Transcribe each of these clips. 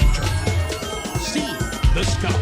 manager. C, the skull,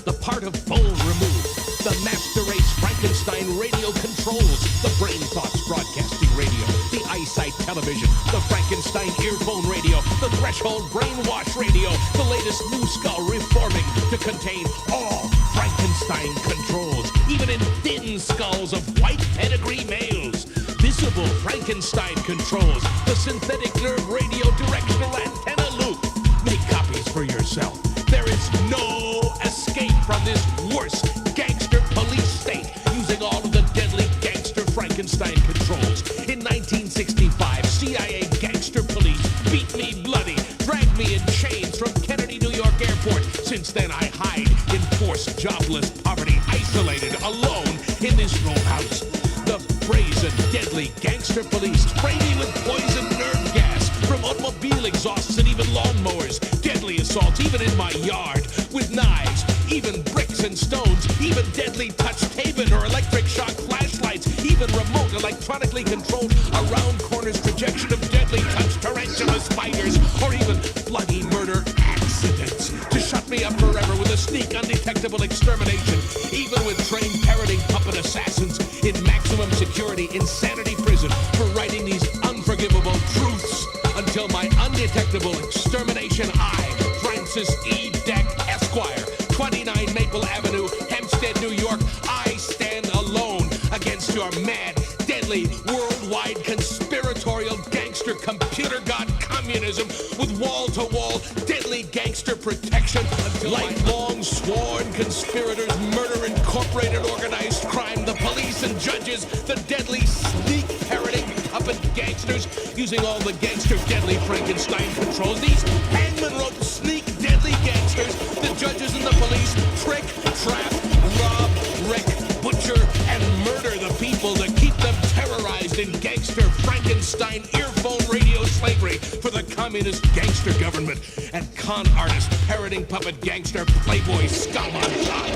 the part of bowl removed. The master race Frankenstein radio controls. The brain thoughts broadcasting radio. The eyesight television. The Frankenstein earphone radio. The threshold brainwash radio. The latest new skull reforming to contain all Frankenstein controls. Even in thin skulls of white pedigree males. Visible Frankenstein controls. The synthetic nerve radio directional antenna loop. Make copies for yourself. There is no escape from this worst gangster police state using all of the deadly gangster Frankenstein controls. In 1965, CIA gangster police beat me bloody, dragged me in chains from Kennedy, New York airport. Since then, I hide in forced, jobless poverty, isolated, alone in this row house. The brazen, deadly gangster police spray me with poison nerve gas from automobile exhausts and even lawnmowers. Deadly assaults even in my yard with knives, even bricks and stones, even deadly touch taven or electric shock flashlights, even remote electronically controlled around corners projection of deadly touch tarantula spiders, or even bloody murder accidents to shut me up forever with a sneak undetectable extermination, even with trained parroting puppet assassins in maximum security insanity prison for writing these unforgivable truths until my undetectable extermination. I, Francis E. Deck, Esquire, 29 Maple Avenue, Hempstead, New York, I stand alone against your mad, deadly, worldwide conspiratorial gangster computer god communism with wall-to-wall deadly gangster protection until lifelong sworn conspirators, Murder Incorporated, organized crime, the police and judges, the deadly sneak parroting puppet gangsters using all the gangster deadly Frankenstein controls. These hangman rope sneak deadly gangsters, the judges and the police trick, trap, rob, wreck, butcher, and murder the people to keep them terrorized in gangster Frankenstein earphone radio slavery for the communist gangster government and con artist parroting puppet gangster playboy scum on top.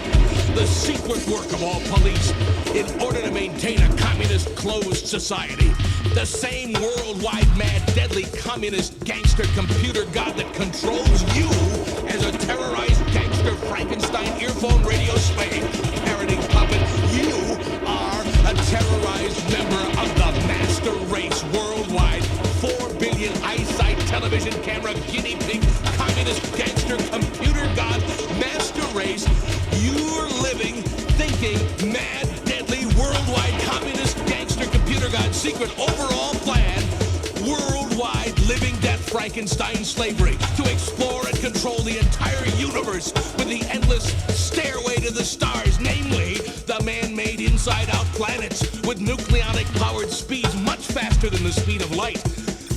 The secret work of all police in order to maintain a communist closed society. The same worldwide mad deadly communist gangster computer god that controls you as a terrorized gangster Frankenstein earphone radio slave parroting puppet. You are a terrorized member of the master race worldwide 4 billion eyesight television camera guinea pig communist gangster computer god master race. You're living, thinking, mad, deadly, worldwide communist gangster computer god secret overall plan, worldwide living death Frankenstein slavery to explore and control the entire universe with the endless stairway to the stars, namely the man-made inside-out planets with nucleonic-powered speeds much faster than the speed of light.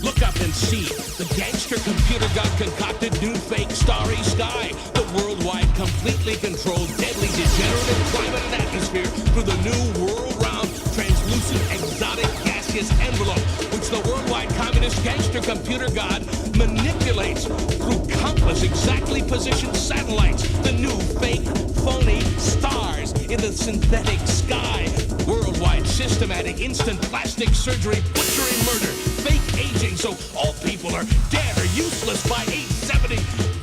Look up and see the gangster computer god concocted new fake starry sky, the worldwide completely controlled deadly degenerative climate and atmosphere through the new world-round translucent exotic gaseous envelope, which the worldwide communist gangster computer god manipulates through countless exactly positioned satellites, the new fake phony stars in the synthetic sky, worldwide systematic instant plastic surgery butchery murder, fake aging so all people are dead or useless by 870,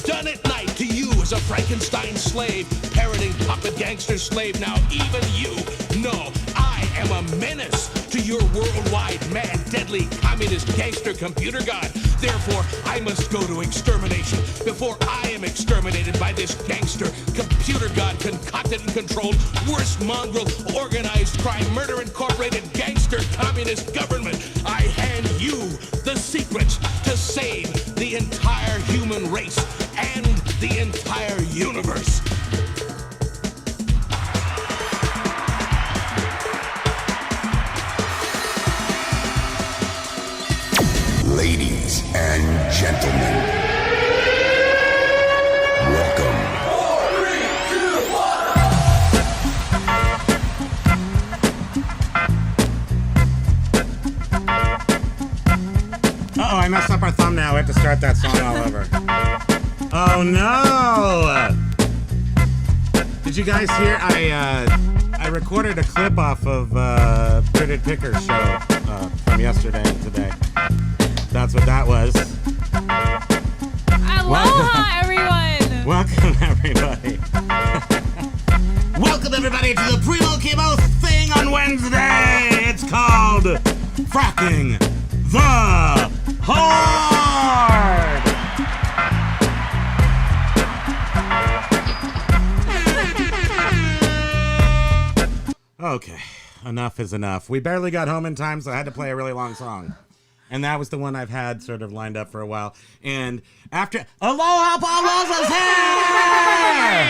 done at night to you as a Frankenstein slave, parroting puppet gangster slave. Now even you know I am a menace to your worldwide mad deadly communist gangster computer god. Therefore I must go to extermination before I am exterminated by this gangster computer god concocted and controlled worst mongrel organized crime Murder Incorporated gangster communist government. I hand you the secrets to save the entire human race and the entire universe. Ladies and gentlemen, welcome. 4, 3, 2, 1. Uh-oh, I messed up our thumbnail. We have to start that song all over. Oh no! Did you guys hear? I recorded a clip off of Printed Picker's show from yesterday and today. That's what that was. I Aloha, everyone. Welcome, everybody. Welcome, everybody, to the Primo Kimo thing on Wednesday. It's called Fracking the Hard. Okay, enough is enough. We barely got home in time, so I had to play a really long song. And that was the one I've had sort of lined up for a while. And after... Aloha, Palooza's here!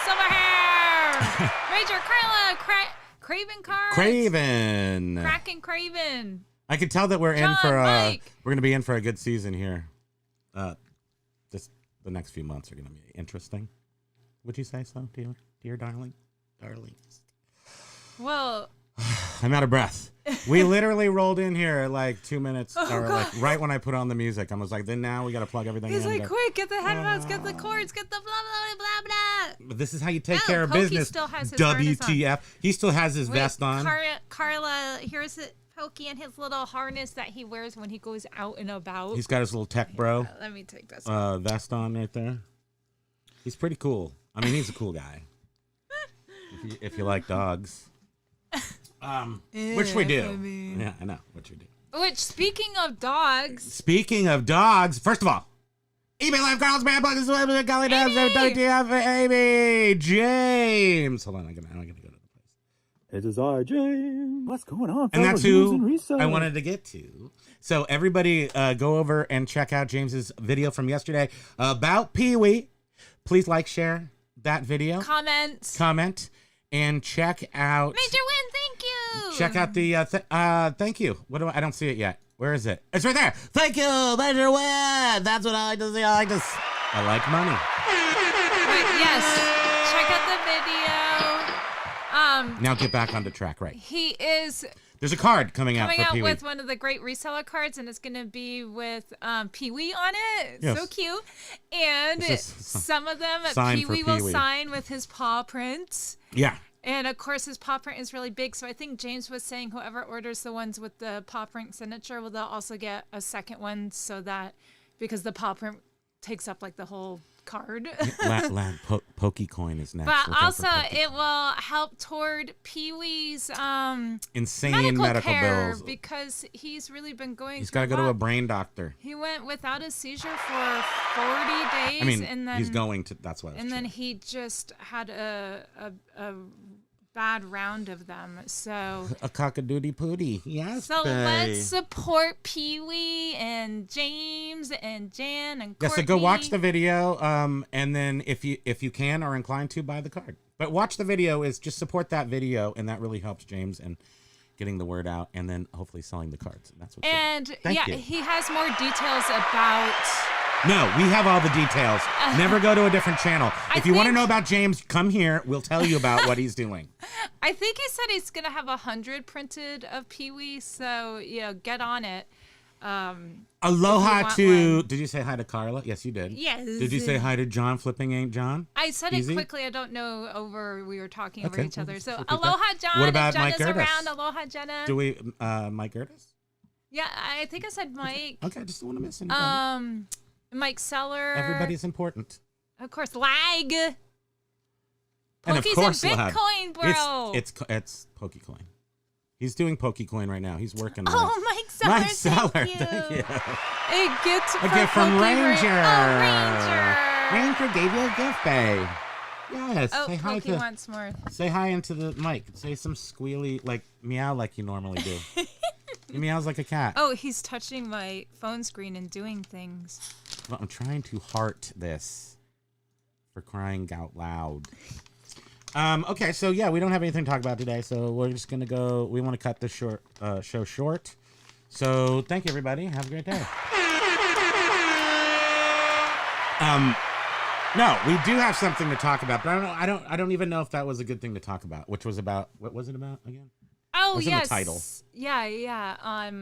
Silver hair. Ranger, Carla, Craven cards. Craven. Cracking Craven. I can tell that we're John, in for Mike. we're going to be in for a good season here. Just the next few months are going to be interesting. Would you say so, dear darling? Darlings. Well... I'm out of breath. We literally rolled in here at like 2 minutes, or God. like right when I put on the music. I was like, then now we got to plug everything He's in. like, quick, get the headphones, get the cords, get the blah, blah, blah, blah. But this is how you take Oh, care of Pokey business. still has his harness on. WTF. He still has his vest on. Carla, here's Pokey and his little harness that he wears when he goes out and about. He's got his little tech bro Let me take this. vest on right there. He's pretty cool. I mean, he's a cool guy. if you like dogs. Which we do. Yeah, I know, which we do. Which, speaking of dogs, first of all, email live Carl's man bugs golly dabs WTF Amy James. Hold on, I'm gonna go to the place. It is I, James. What's going on? And that's fellow who news and I reselling? wanted to get to. So everybody go over and check out James's video from yesterday about Pee-wee. Please like, share that video. comment, and check out... Major win, thank you. Check out the thank you. What do I don't see it yet. Where is it? It's right there. Thank you, Major Win. That's what I like to see. I like money. Right, yes. Check out the video. Now get back on the track, right? He is There's a card coming out for Pee-wee. with one of the great reseller cards, and it's going to be with Pee-wee on it. Yes. So cute. And some of them Sign for Pee-wee will Pee-wee. sign with his paw prints. Yeah. And of course, his paw print is really big. So I think James was saying whoever orders the ones with the paw print signature will they'll also get a second one, so that because the paw print takes up like the whole card. Pokey coin is next. But Look out for also, Pokey. it will help toward Pee-wee's insane medical care bills. because he's really been going. He's got to go to a brain doctor. He went without a seizure for 40 days. I mean, and then he's going to. That's why. And then he just had a bad round of them. So a cockadoodie pootie. Yes. So babe. let's support Pee-wee and James and Jan and Courtney. Yeah, so go watch the video, and then if you can or inclined to, buy the card. But watch the video is just support that video, and that really helps James and getting the word out, and then hopefully selling the cards. And that's what's And Thank you. he has more details about. No, we have all the details. Never go to a different channel. If you want to think- know about James, come here. We'll tell you about what he's doing. I think he said he's gonna have 100 printed of Pee-wee, so get on it. Aloha want to. one. Did you say hi to Carla? Yes, you did. Yes. Did you say hi to John Flipping Ain't John? I said Easy? it quickly. I don't know we were talking over Okay, each other. So repeat that. aloha, John. What about if Mike Jenna's Gertis? around, aloha, Jenna. Do we, Mike Gertis? Yeah, I think I said Mike. Okay, I just don't want to miss anybody. Mike Seller. Everybody's important. Of course, Lag. And of Pokey's course, in Lad. Bitcoin, bro. It's Pokecoin. He's doing Pokecoin right now. He's working on it. Oh, Mike Seller. Mike Seller, thank you. thank you. A gift, A gift from Ranger. Oh, Ranger. Ranger gave you a gift, babe. Yes. Oh, say hi Pokey to. wants more. Say hi into the mic. Say some squealy, like meow, like you normally do. He meows like a cat. Oh, he's touching my phone screen and doing things. Well, I'm trying to heart this for crying out loud. Okay, so yeah, we don't have anything to talk about today, so we're just gonna go. We want to cut this show short. So thank you, everybody. Have a great day. No, we do have something to talk about, but I don't even know if that was a good thing to talk about. Which was about what was it about again? Oh, What's in yes. the title? Yeah.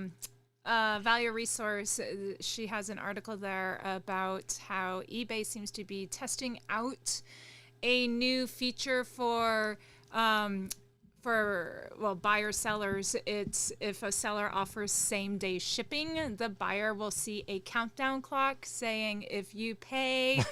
Value Resource, she has an article there about how eBay seems to be testing out a new feature for buyer sellers, it's if a seller offers same day shipping, the buyer will see a countdown clock saying if you pay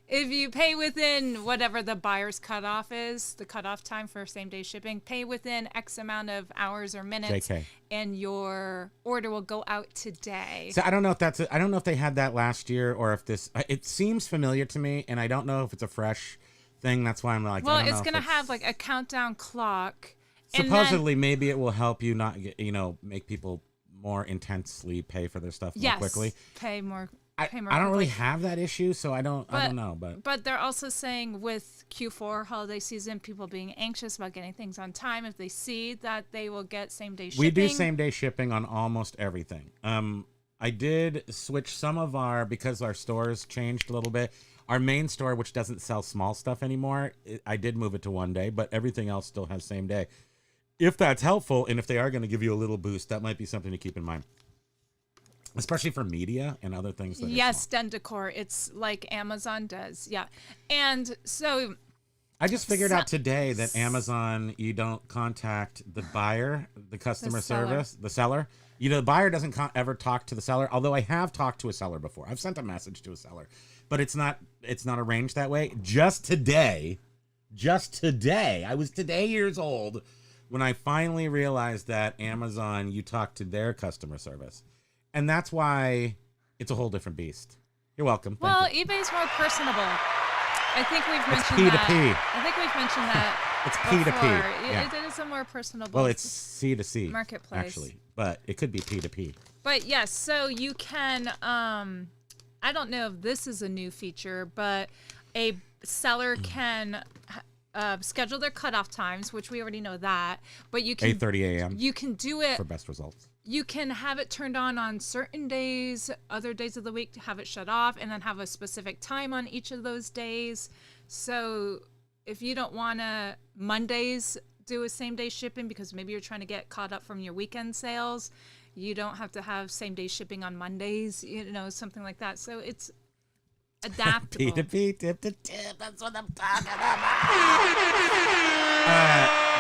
if you pay within whatever the buyer's cutoff is, the cutoff time for same day shipping, pay within X amount of hours or minutes, JK. and your order will go out today. So I don't know if I don't know if they had that last year or if this. It seems familiar to me, and I don't know if it's a fresh thing. That's why I'm like. Well, I don't it's know gonna if have like a countdown clock. And supposedly, maybe it will help you not get, make people more intensely pay for their stuff more quickly. Pay more. I don't really have that issue, so I don't know. But they're also saying with Q4 holiday season, people being anxious about getting things on time, if they see that they will get same day shipping. We do same day shipping on almost everything. I did switch some of because our stores changed a little bit. Our main store, which doesn't sell small stuff anymore, I did move it to 1 day, but everything else still has same day. If that's helpful, and if they are going to give you a little boost, that might be something to keep in mind. Especially for media and other things. Yes, Den Decor. It's like Amazon does. Yeah. And so I just figured out today that Amazon, you don't contact the buyer, the customer service, the seller. The buyer doesn't ever talk to the seller, although I have talked to a seller before. I've sent a message to a seller, but it's not arranged that way. Just today, I was today years old when I finally realized that Amazon, you talk to their customer service. And that's why it's a whole different beast. You're welcome. Well, Thank you. eBay's more personable. I think we've mentioned P2P. that. I think we've mentioned that. It's P2P. Yeah. It is a more personable. Well, it's C2C marketplace actually, but it could be P2P. But yes, so you can. I don't know if this is a new feature, but a seller can schedule their cutoff times, which we already know that. But you can 8:30 a.m. You can do it for best results. You can have it turned on certain days, other days of the week to have it shut off, and then have a specific time on each of those days. So if you don't want to Mondays do a same day shipping because maybe you're trying to get caught up from your weekend sales, you don't have to have same day shipping on Mondays, something like that. So it's adaptable. P2P, tip to tip. That's what I'm talking about.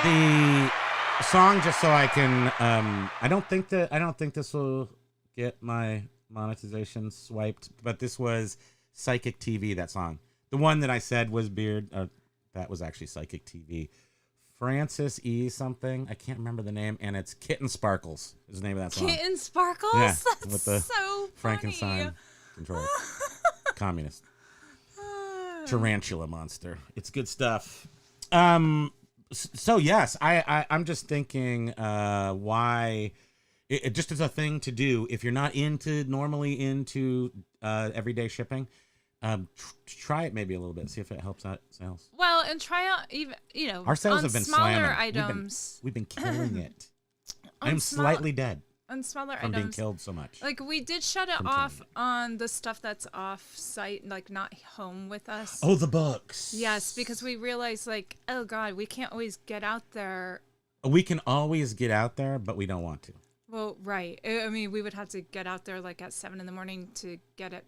The song, just so I can, I don't think this will get my monetization swiped, but this was Psychic TV, that song. The one that I said was Beard, that was actually Psychic TV. Francis E. something, I can't remember the name, and it's Kitten Sparkles is the name of that song. Kitten Sparkles? Yeah, That's with the so Frankenstein control. Communist. Tarantula monster. It's good stuff. So yes, I'm just thinking why it just is a thing to do if you're not normally into everyday shipping. Try it maybe a little bit, see if it helps out sales. Well, and try out even our sales have been smaller slamming. items. We've been killing it. I'm slightly dead on smaller from items. being killed so much. Like we did shut it off on the stuff that's off site, like not home with us. Oh, the books. Yes, because we realized oh God, we can't always get out there. We can always get out there, but we don't want to. Well, right. I mean, we would have to get out there like at 7 a.m. to get it,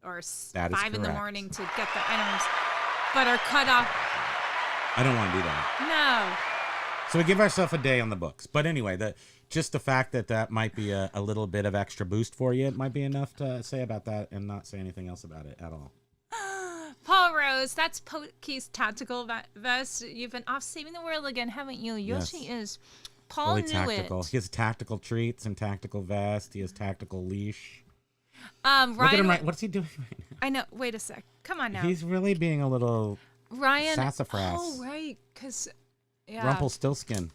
or 5 a.m. to get the items. But our cutoff. I don't want to do that. No. So we give ourselves a day on the books. But anyway, just the fact that might be a little bit of extra boost for you, it might be enough to say about that and not say anything else about it at all. Paul Rose, that's Poke's tactical vest. You've been off saving the world again, haven't you? Yes. Yoshi is. Paul really knew tactical. it. He has tactical treats and tactical vest. He has tactical leash. Ryan, look at him what's he doing right now? I know. Wait a sec. Come on now. He's really being a little sassafras. Oh, right. Because, yeah. Rumpelstiltskin.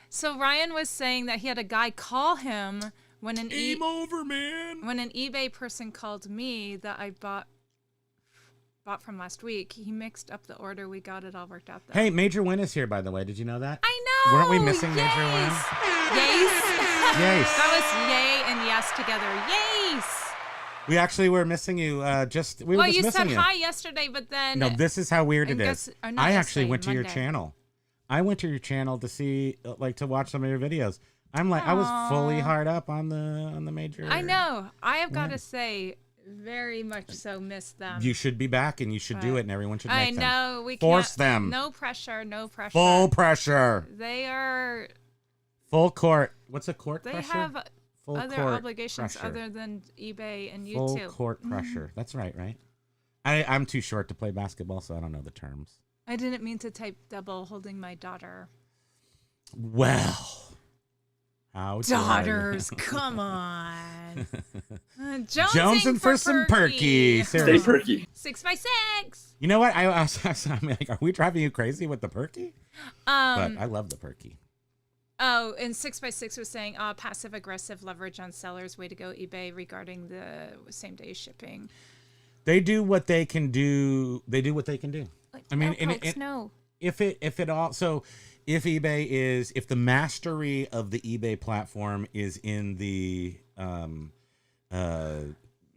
So Ryan was saying that he had a guy call him when an Game over, man. When an eBay person called me that I bought from last week. He mixed up the order. We got it all worked out though. Hey, Major Win is here, by the way. Did you know that? I know. Weren't we missing Major Win? Yes. Yes. That was yay and yes together. Yes. We actually were missing you. We were just missing you. Well, you said hi yesterday, but then no. This is how weird it is. I actually went to your Monday. channel. I went to your channel to see, to watch some of your videos. I'm like, I was fully hard up on the Major. I know. I have got to say, very much so miss them. You should be back, and you should do it, and everyone should make them. I know we Force can't. them. No pressure. No pressure. Full pressure. They are. Full court. What's a court They pressure? have Full other court obligations pressure. other than eBay and Full YouTube. court pressure. That's right. I'm too short to play basketball, so I don't know the terms. I didn't mean to type double holding my daughter. Well, how Daughters, come on. Jonesing for some perky. Stay Seriously. perky. 6x6. You know what? I mean, like, are we driving you crazy with the perky? But I love the perky. Oh, and 6x6 was saying, passive aggressive leverage on sellers. Way to go, eBay, regarding the same day shipping. They do what they can do. They do what they can do. Like, I mean, no. If eBay is, if the mastery of the eBay platform is in the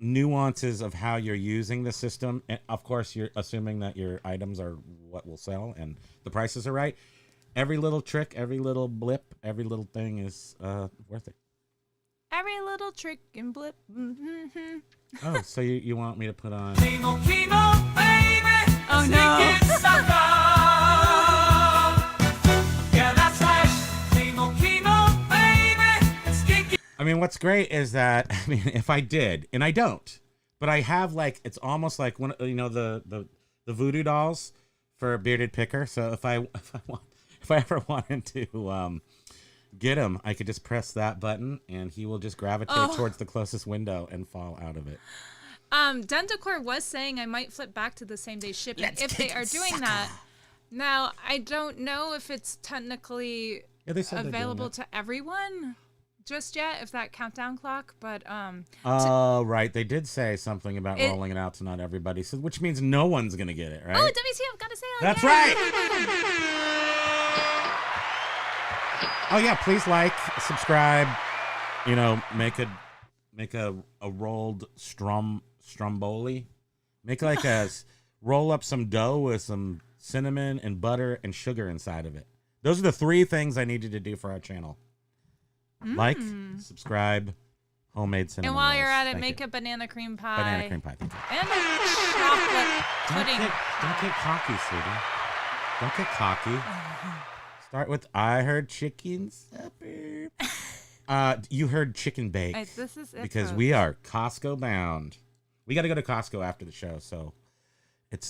nuances of how you're using the system, and of course you're assuming that your items are what will sell and the prices are right. Every little trick, every little blip, every little thing is worth it. Every little trick and blip. Mm-hmm. Oh, so you want me to put on? Kimo, baby. Oh no. Yeah, that's right. Kimo, baby. I mean, what's great is that, I mean, if I did, and I don't, but I have, like, it's almost like one, the voodoo dolls for a bearded picker. So if I ever wanted to get him, I could just press that button and he will just gravitate towards the closest window and fall out of it. Dendecor was saying I might flip back to the same day shipping if they are doing that. Now, I don't know if it's technically They said available to everyone just yet, if that countdown clock, but right, they did say something about rolling it out to not everybody, so which means no one's gonna get it, right? Oh, WTF, gotta say That's right. Oh yeah, please like, subscribe, make a rolled stromboli. Make like roll up some dough with some cinnamon and butter and sugar inside of it. Those are the 3 things I need you to do for our channel. Like, subscribe, homemade cinnamon And while rolls. you're at it, Thank make you. a banana cream pie. Banana cream pie. Thank you. And a chocolate pudding. Don't get cocky, sweetie. Don't get cocky. Start with, I heard chicken supper. You heard chicken bake. This is it, because folks. we are Costco bound. We got to go to Costco after the show, so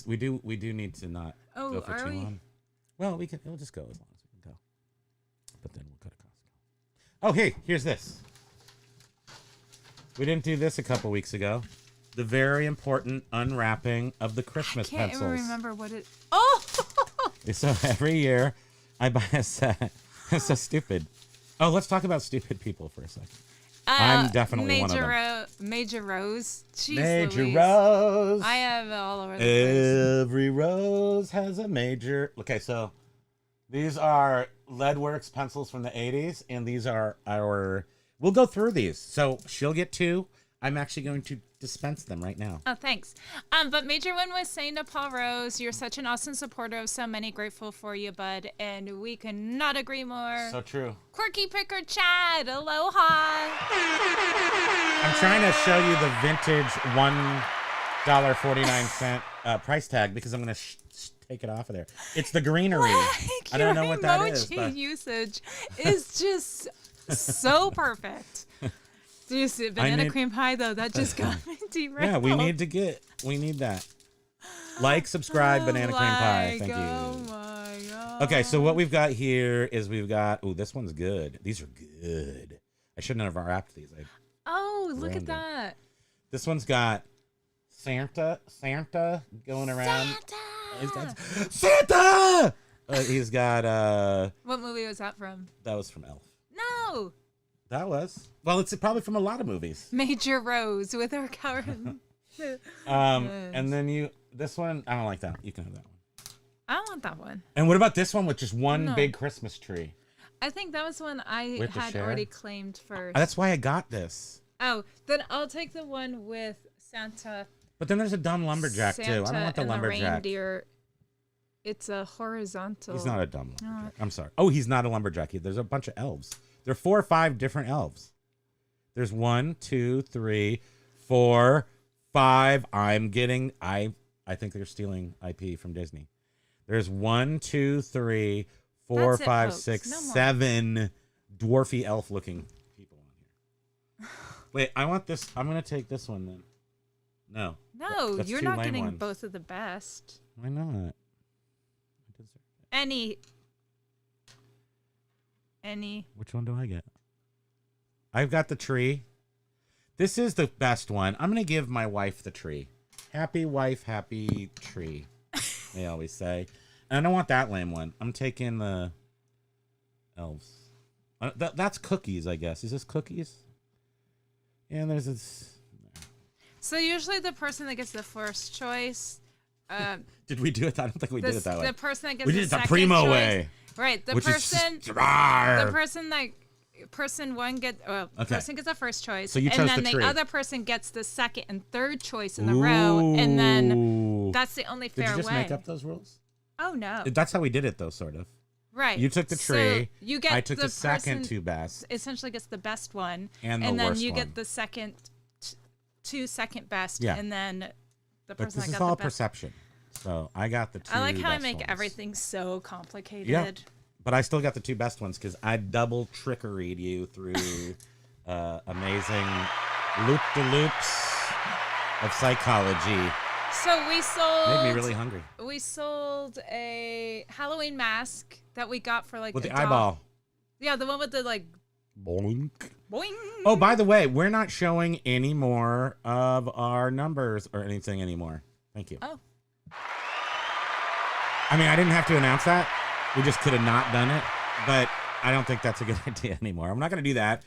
we do need to not go for too long. Well, we'll just go as long as we can go. But then we'll go to Costco. Oh, hey, here's this. We didn't do this a couple weeks ago. The very important unwrapping of the Christmas I can't pencils. even remember what it. Oh. So every year I buy a set. It's so stupid. Oh, let's talk about stupid people for a second. I'm definitely one of them. Major Rose. Jeez Major Louise. Rose. I have it all over the place. Every rose has a major. Okay, so these are Leadworks pencils from the 80s, and these are our. We'll go through these. So she'll get 2. I'm actually going to dispense them right now. Oh, thanks. But Major One was saying to Paul Rose, you're such an awesome supporter of so many. Grateful for you, bud. And we cannot agree more. So true. Quirky Picker Chad, aloha. I'm trying to show you the vintage $1.49 price tag because I'm going to take it off of there. It's the greenery. I don't know what that is. Emoji But usage is just so perfect. Do you see banana cream pie though? That just got me derailed. yeah, we need that. Like, subscribe, banana cream pie. Thank you. Oh my god. Okay, so what we've got here is this one's good. These are good. I shouldn't have wrapped these. Oh, look at ruined it. that. This one's got Santa going around. He's got Santa. He's got What movie was that from? that was from Elf. No. That was. Well, it's probably from a lot of movies. Major Rose with her current. And then this one, I don't like that. You can have that one. I don't want that one. And what about this one with just one No. big Christmas tree? I think that was one I With the had share? already claimed first. That's why I got this. Oh, then I'll take the one with Santa. But then there's a dumb lumberjack too. I don't want the and lumberjack. reindeer. It's a horizontal. He's not a dumb lumberjack. I'm sorry. Oh, he's not a lumberjack. There's a bunch of elves. There are 4 or 5 different elves. There's 1, 2, 3, 4, 5. I think they're stealing IP from Disney. There's 1, 2, 3, 4, That's it, 5, folks. 6, No more. 7 dwarfy elf looking people on here. Wait, I want this. I'm gonna take this one then. No. No, That's you're two not lame getting ones. both of the best. Why not? Any. Which one do I get? I've got the tree. This is the best one. I'm going to give my wife the tree. Happy wife, happy tree. They always say. And I don't want that lame one. I'm taking the elves. That's cookies, I guess. Is this cookies? Yeah, there's this. So usually the person that gets the first choice. Did we do it? I don't think we did it that way. The person that gets We the did it the second Primo choice, way. Right. The Which person. is just, rawr. The person that. Person one gets. Person gets the first choice. So you chose and then the the tree. other person gets the second and third choice in the row, and then Ooh. that's the only fair Did you just way. make up those rules? Oh no. That's how we did it, though, sort of. Right. You took the So tree. you get I took the second person two best. Essentially gets the best one, And the then worst you one. get the second, two second best, Yeah. and then the But person this that is got all the best. perception. So I got the two I like how I best make ones. everything so complicated. Yeah. But I still got the two best ones because I double trickeried you through amazing loop-de-loops of psychology. So we sold. Made me really hungry. We sold a Halloween mask that we got for like With a the dollar. eyeball. Yeah, the one with the like Boink. boing. Oh, by the way, we're not showing any more of our numbers or anything anymore. Thank you. Oh. I mean, I didn't have to announce that. We just could have not done it. But I don't think that's a good idea anymore. I'm not going to do that.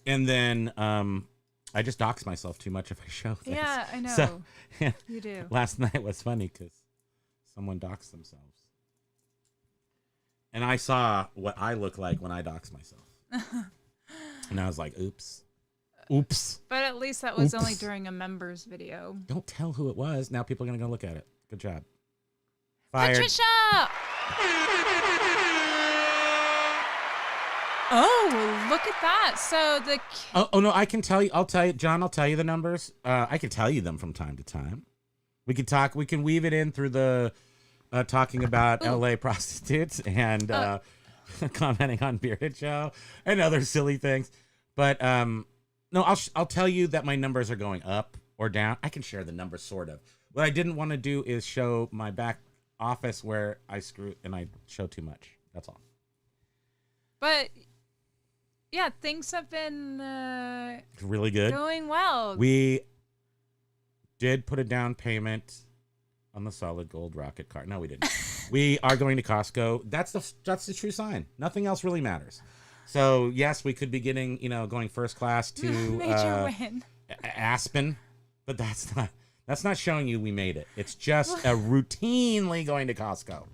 And then I just dox myself too much if I show things. Yeah, I know. So, You do. Last night was funny because someone doxed themselves. And I saw what I look like when I dox myself. And I was like, oops. Oops. But at least that was only Oops. during a members video. Don't tell who it was. Now people are going to go look at it. Good job. Fired. Patricia! Oh, look at that. So the Oh, no, I can tell you. I'll tell you, John, I'll tell you the numbers. I can tell you them from time to time. We can weave it in through the talking about LA prostitutes and commenting on Bearded Show and other silly things. But no, I'll tell you that my numbers are going up or down. I can share the numbers sort of. What I didn't want to do is show my back office where I screw and I show too much. That's all. But yeah, things have been Really good. going well. We did put a down payment on the solid gold rocket card. No, we didn't. We are going to Costco. That's the true sign. Nothing else really matters. So yes, we could be getting, going first class to Major win. Aspen, but that's not showing you we made it. It's just a routinely going to Costco.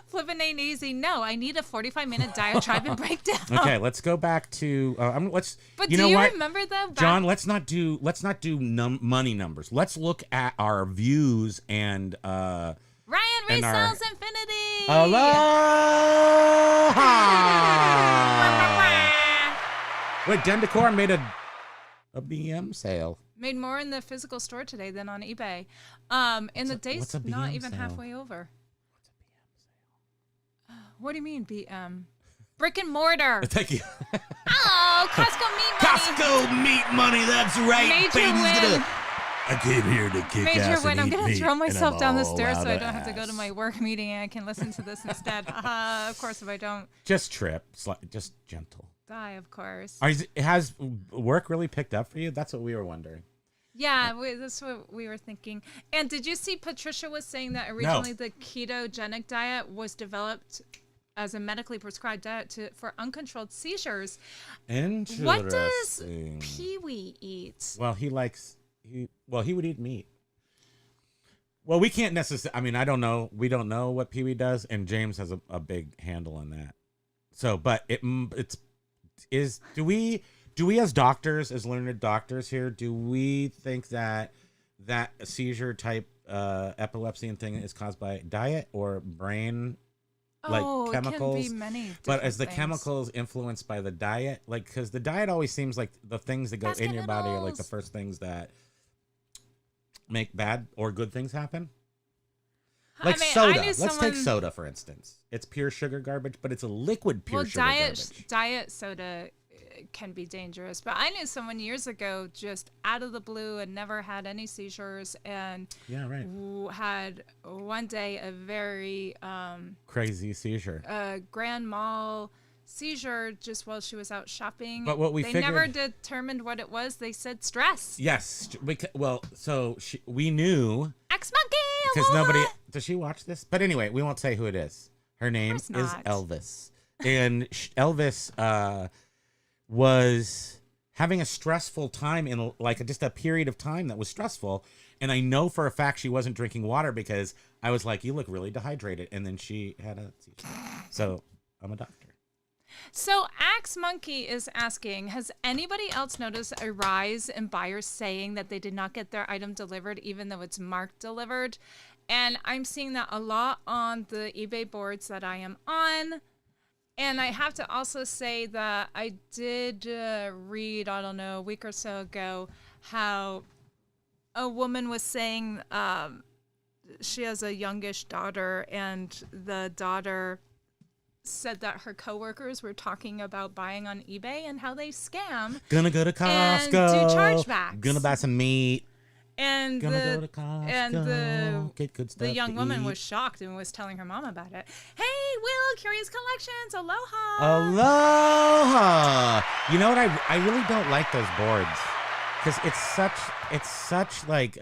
Flipping ain't easy. No, I need a 45-minute diatribe and breakdown. Okay, let's go back to let's. But you do know you what? remember though? John, let's not do money numbers. Let's look at our views and Ryan and our- resells Infinity. Aloha! Wait, Den Decor made a BM sale. Made more in the physical store today than on eBay. And the what's day's a not BM even sale? halfway over. What do you mean BM? Brick and mortar. Thank you. Oh, Costco meat money. Costco meat money. That's right. Major Baby's win. I came here to kick Major ass win. and I'm eat gonna meat, throw and myself I'm down the all stairs so out I of don't have to go to ass. my work meeting and I can listen to this instead. Of course, if I don't Just trip, just gentle. die, of course. Has work really picked up for you? That's what we were wondering. Yeah, that's what we were thinking. And did you see Patricia was saying that originally the ketogenic diet was developed as a medically prescribed diet for uncontrolled seizures? Interesting. What does Pee-wee eat? Well, he would eat meat. Well, we can't necessarily. I mean, I don't know. We don't know what Pee-wee does, and James has a big handle on that. So, but do we as doctors, as learned doctors here, do we think that seizure type epilepsy and thing is caused by diet or brain? Like chemicals, it can be many but as the things. chemicals influenced by the diet, like because the diet always seems like the things that go in your body are like the Basketballs. first things that make bad or good things happen. I Like mean, I soda. knew Let's someone- take soda, for instance. It's pure sugar garbage, but it's a liquid pure sugar garbage. Diet soda can be dangerous. But I knew someone years ago just out of the blue and never had any seizures and Yeah, right. had one day a very Crazy seizure. grand mal seizure just while she was out shopping. But what we they never figured- determined what it was. They said stress. Yes. We knew Ex monkey. because nobody. Does she watch this? But anyway, we won't say who it is. Her name course is not. Elvis, and Elvis was having a stressful time in like just a period of time that was stressful. And I know for a fact she wasn't drinking water because I was like, "You look really dehydrated," and then she had a seizure. So I'm a doctor. So Axe Monkey is asking, has anybody else noticed a rise in buyers saying that they did not get their item delivered even though it's marked delivered? And I'm seeing that a lot on the eBay boards that I am on. And I have to also say that I did read, I don't know, a week or so ago, how a woman was saying she has a youngish daughter, and the daughter said that her coworkers were talking about buying on eBay and how they scam Gonna go to and Costco. do chargebacks. Gonna buy some meat. And Gonna go to Costco. Get good stuff the young to woman eat. was shocked and was telling her mom about it. Hey, Will, Curious Collections, aloha. Aloha. You know what? I really don't like those boards because it's such like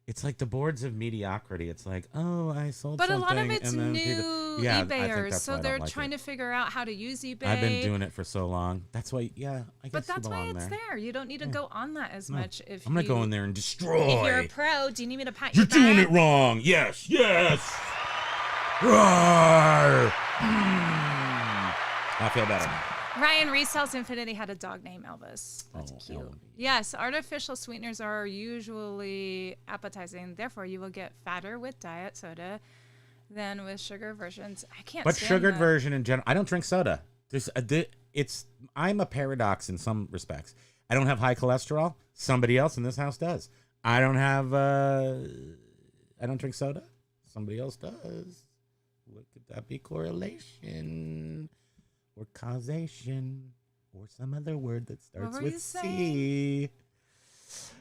it's like the boards of mediocrity. It's like, oh, I sold But a something. lot of it's and then new people, yeah, I think eBayers, that's so why I they're don't like trying it. to figure out how to use eBay. I've been doing it for so long. That's why, yeah, I guess But that's you why belong it's there. there. You don't need to go on that as much. If I'm gonna go in there and destroy. If you're a pro, do you need me to pat You're your back? doing it wrong. Yes, yes. Roar. I feel better. Ryan Resells Infinity had a dog named Elvis. That's Oh, cute. Elvis. Yes, artificial sweeteners are usually appetizing. Therefore, you will get fatter with diet soda than with sugar versions. I can't. But stand sugared that. version in general, I don't drink soda. I'm a paradox in some respects. I don't have high cholesterol. Somebody else in this house does. I don't drink soda. Somebody else does. What could that be? Correlation or causation or some other word that starts were with you C. saying?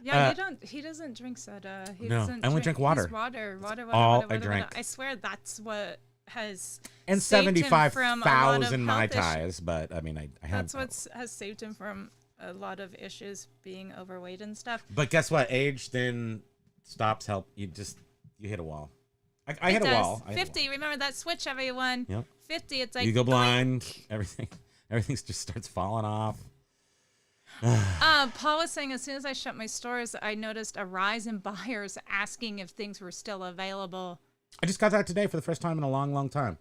Yeah, he doesn't drink soda. He No, doesn't I only drink water. he's water. all water, I drink. I swear that's what has And saved him from a lot of 75,000 Mai health issues. Tais, but I mean, I have. That's what has saved him from a lot of issues, being overweight and stuff. But guess what? Age then stops help. You hit a wall. I hit a wall. I hit a 50. Remember that switch, everyone. Yep. 50. It's like You go blind. Everything just starts falling off. Paul was saying, as soon as I shut my stores, I noticed a rise in buyers asking if things were still available. I just got that today for the first time in a long, long time.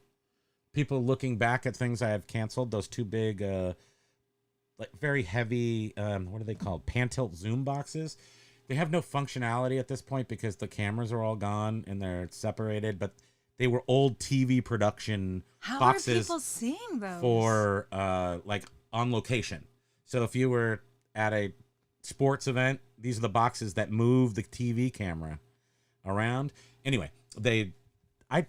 People looking back at things I have canceled. Those two big, like very heavy, what are they called? Pan-tilt zoom boxes. They have no functionality at this point because the cameras are all gone and they're separated. But they were old TV production How boxes are people seeing those? for like on location. So if you were at a sports event, these are the boxes that move the TV camera around. Anyway, I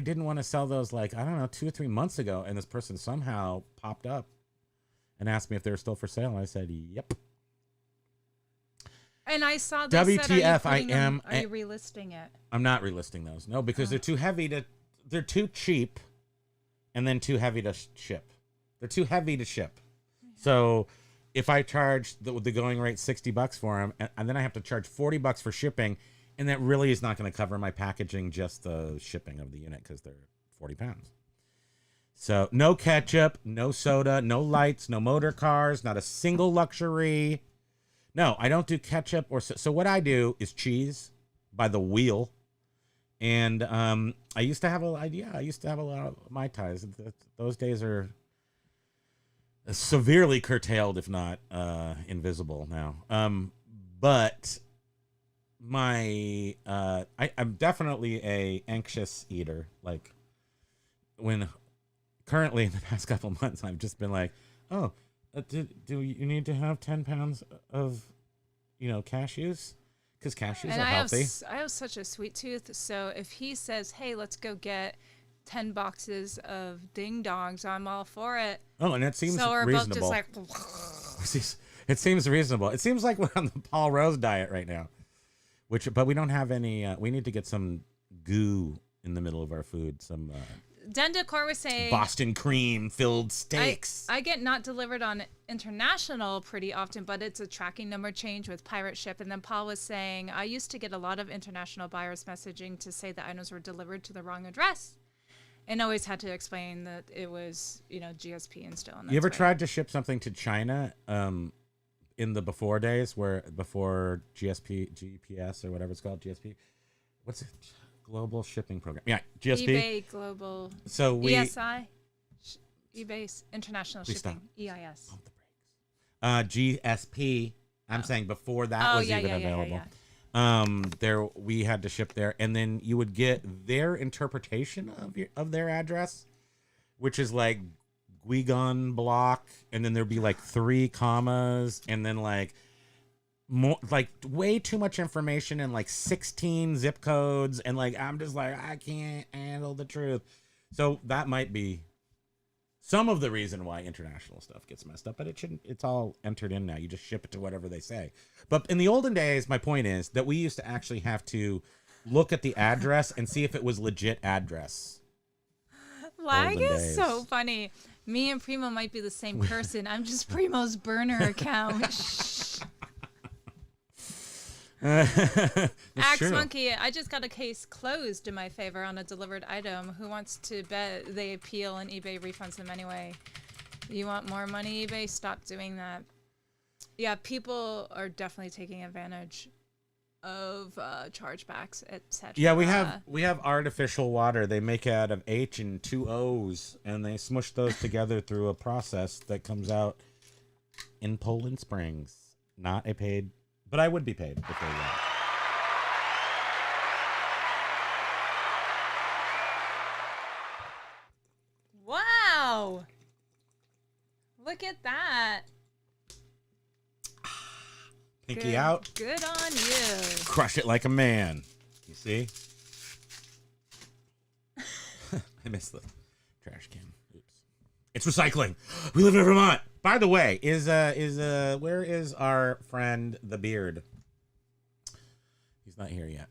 didn't want to sell those like, I don't know, 2 or 3 months ago. And this person somehow popped up and asked me if they were still for sale. And I said, yep. And I saw this. WTF, Are you relisting it? I'm not relisting those. No, because they're too heavy they're too cheap and then too heavy to ship. They're too heavy to ship. So if I charge the going rate $60 for them, and then I have to charge $40 for shipping, and that really is not going to cover my packaging, just the shipping of the unit, because they're 40 pounds. So no ketchup, no soda, no lights, no motor cars, not a single luxury. No, I don't do ketchup or so what I do is cheese by the wheel. And I used to have a lot of Mai Tais. Those days are severely curtailed, if not invisible now. But I'm definitely a anxious eater. Like when currently in the past couple months, I've just been like, oh, do you need to have 10 pounds of, cashews? Because cashews And are healthy. I have such a sweet tooth, so if he says, "Hey, let's go get 10 boxes of ding dongs," I'm all for it. Oh, and it seems So we're reasonable. both just like, It seems reasonable. It seems like we're on the Paul Rose diet right now. But we don't have any. We need to get some goo in the middle of our food. Some Dendacor was saying Boston cream filled steaks. I get not delivered on international pretty often, but it's a tracking number change with pirate ship. And then Paul was saying, I used to get a lot of international buyers messaging to say that items were delivered to the wrong address. And always had to explain that it was, GSP and still. You ever tried to ship something to China in the before days, before GPS or whatever it's called, GSP? What's it? Global Shipping Program. Yeah, GSP. eBay Global. So we ESI. eBay International Please Shipping. stop. EIS. GSP. I'm saying before that was even available. There we had to ship there, and then you would get their interpretation of their address, which is like Guigon block, and then there'd be like 3 commas, and then like more, like way too much information, and like 16 zip codes, and like I'm just like, I can't handle the truth. So that might be some of the reason why international stuff gets messed up, but it shouldn't. It's all entered in now. You just ship it to whatever they say. But in the olden days, my point is that we used to actually have to look at the address and see if it was legit address. Lag Olden is days. so funny. Me and Primo might be the same person. I'm just Primo's burner account. Axe true. Monkey, I just got a case closed in my favor on a delivered item. Who wants to bet they appeal and eBay refunds them anyway? You want more money, eBay? Stop doing that. Yeah, people are definitely taking advantage of chargebacks, etc. Yeah, we have artificial water. They make it out of H and 2 O's, and they smush those together through a process that comes out in Poland Springs. Not a paid, but I would be paid if they were. Wow! Look at that. Pinky Good- out, Good on you. crush it like a man. You see? I missed the trash can. Oops. It's recycling. We live in Vermont. By the way, where is our friend the Beard? He's not here yet.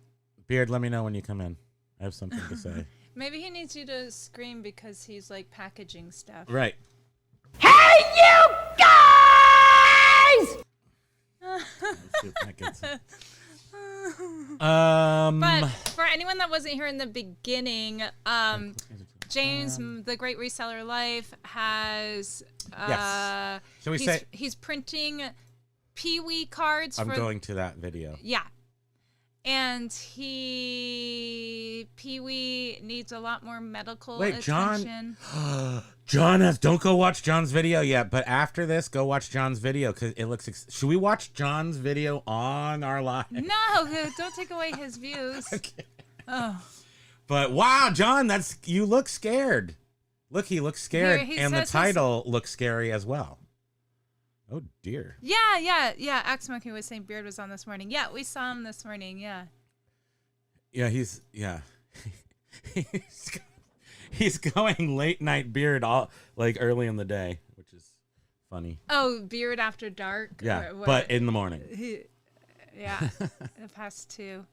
Beard, let me know when you come in. I have something to say. Maybe he needs you to scream because he's like packaging stuff. Right. But for anyone that wasn't here in the beginning, James, the Great Reseller Life, has Yes. Shall we say? he's printing Pee-wee cards. I'm for going to that video. Yeah. And Pee-wee needs a lot more medical Wait, attention. Don't go watch John's video yet, but after this, go watch John's video because it looks. Should we watch John's video on our live? No, don't take away his views. Okay. Oh. But wow, John, you look scared. Look, he looks scared, He and the says title looks scary as well. Oh dear. Yeah. Axe Monkey was saying Beard was on this morning. Yeah, we saw him this morning. Yeah. Yeah, he's he's going late night Beard all like early in the day, which is funny. Oh, Beard after dark. Yeah, or what? but in the morning. Yeah, past 2.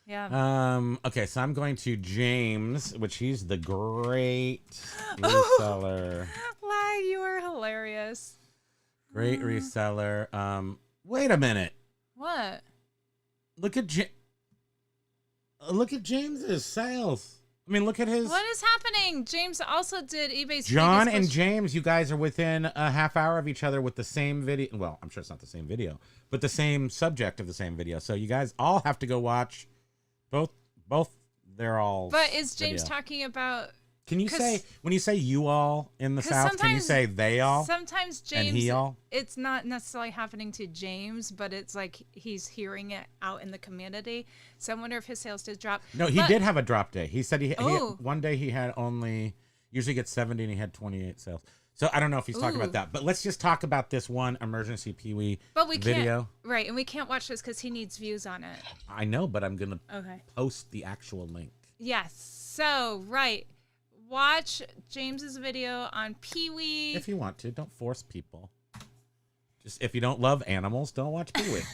Yeah. Okay, so I'm going to James, which he's the great reseller. Lag, you are hilarious. Great reseller. Wait a minute. What? Look at James's sales. I mean, look at his. What is happening? James also did eBay's. John biggest and push- James, you guys are within a half hour of each other with the same video. Well, I'm sure it's not the same video, but the same subject of the same video. So you guys all have to go watch both. They're all. But is James video. talking about? Can you say when you say you all in the 'Cause South? Can you sometimes- say they all? Sometimes James. And he all? It's not necessarily happening to James, but it's like he's hearing it out in the community. So I wonder if his sales did drop. No, he But- did have a drop day. He said he Oh. one day he had usually gets 70 and he had 28 sales. So I don't know if he's talking about that, but let's just talk about this one emergency Pee-wee But we video. can't, right? And we can't watch this because he needs views on it. I know, but I'm gonna Okay. post the actual link. Yes. So watch James's video on Pee-wee. If you want to, don't force people. Just if you don't love animals, don't watch Pee-wee.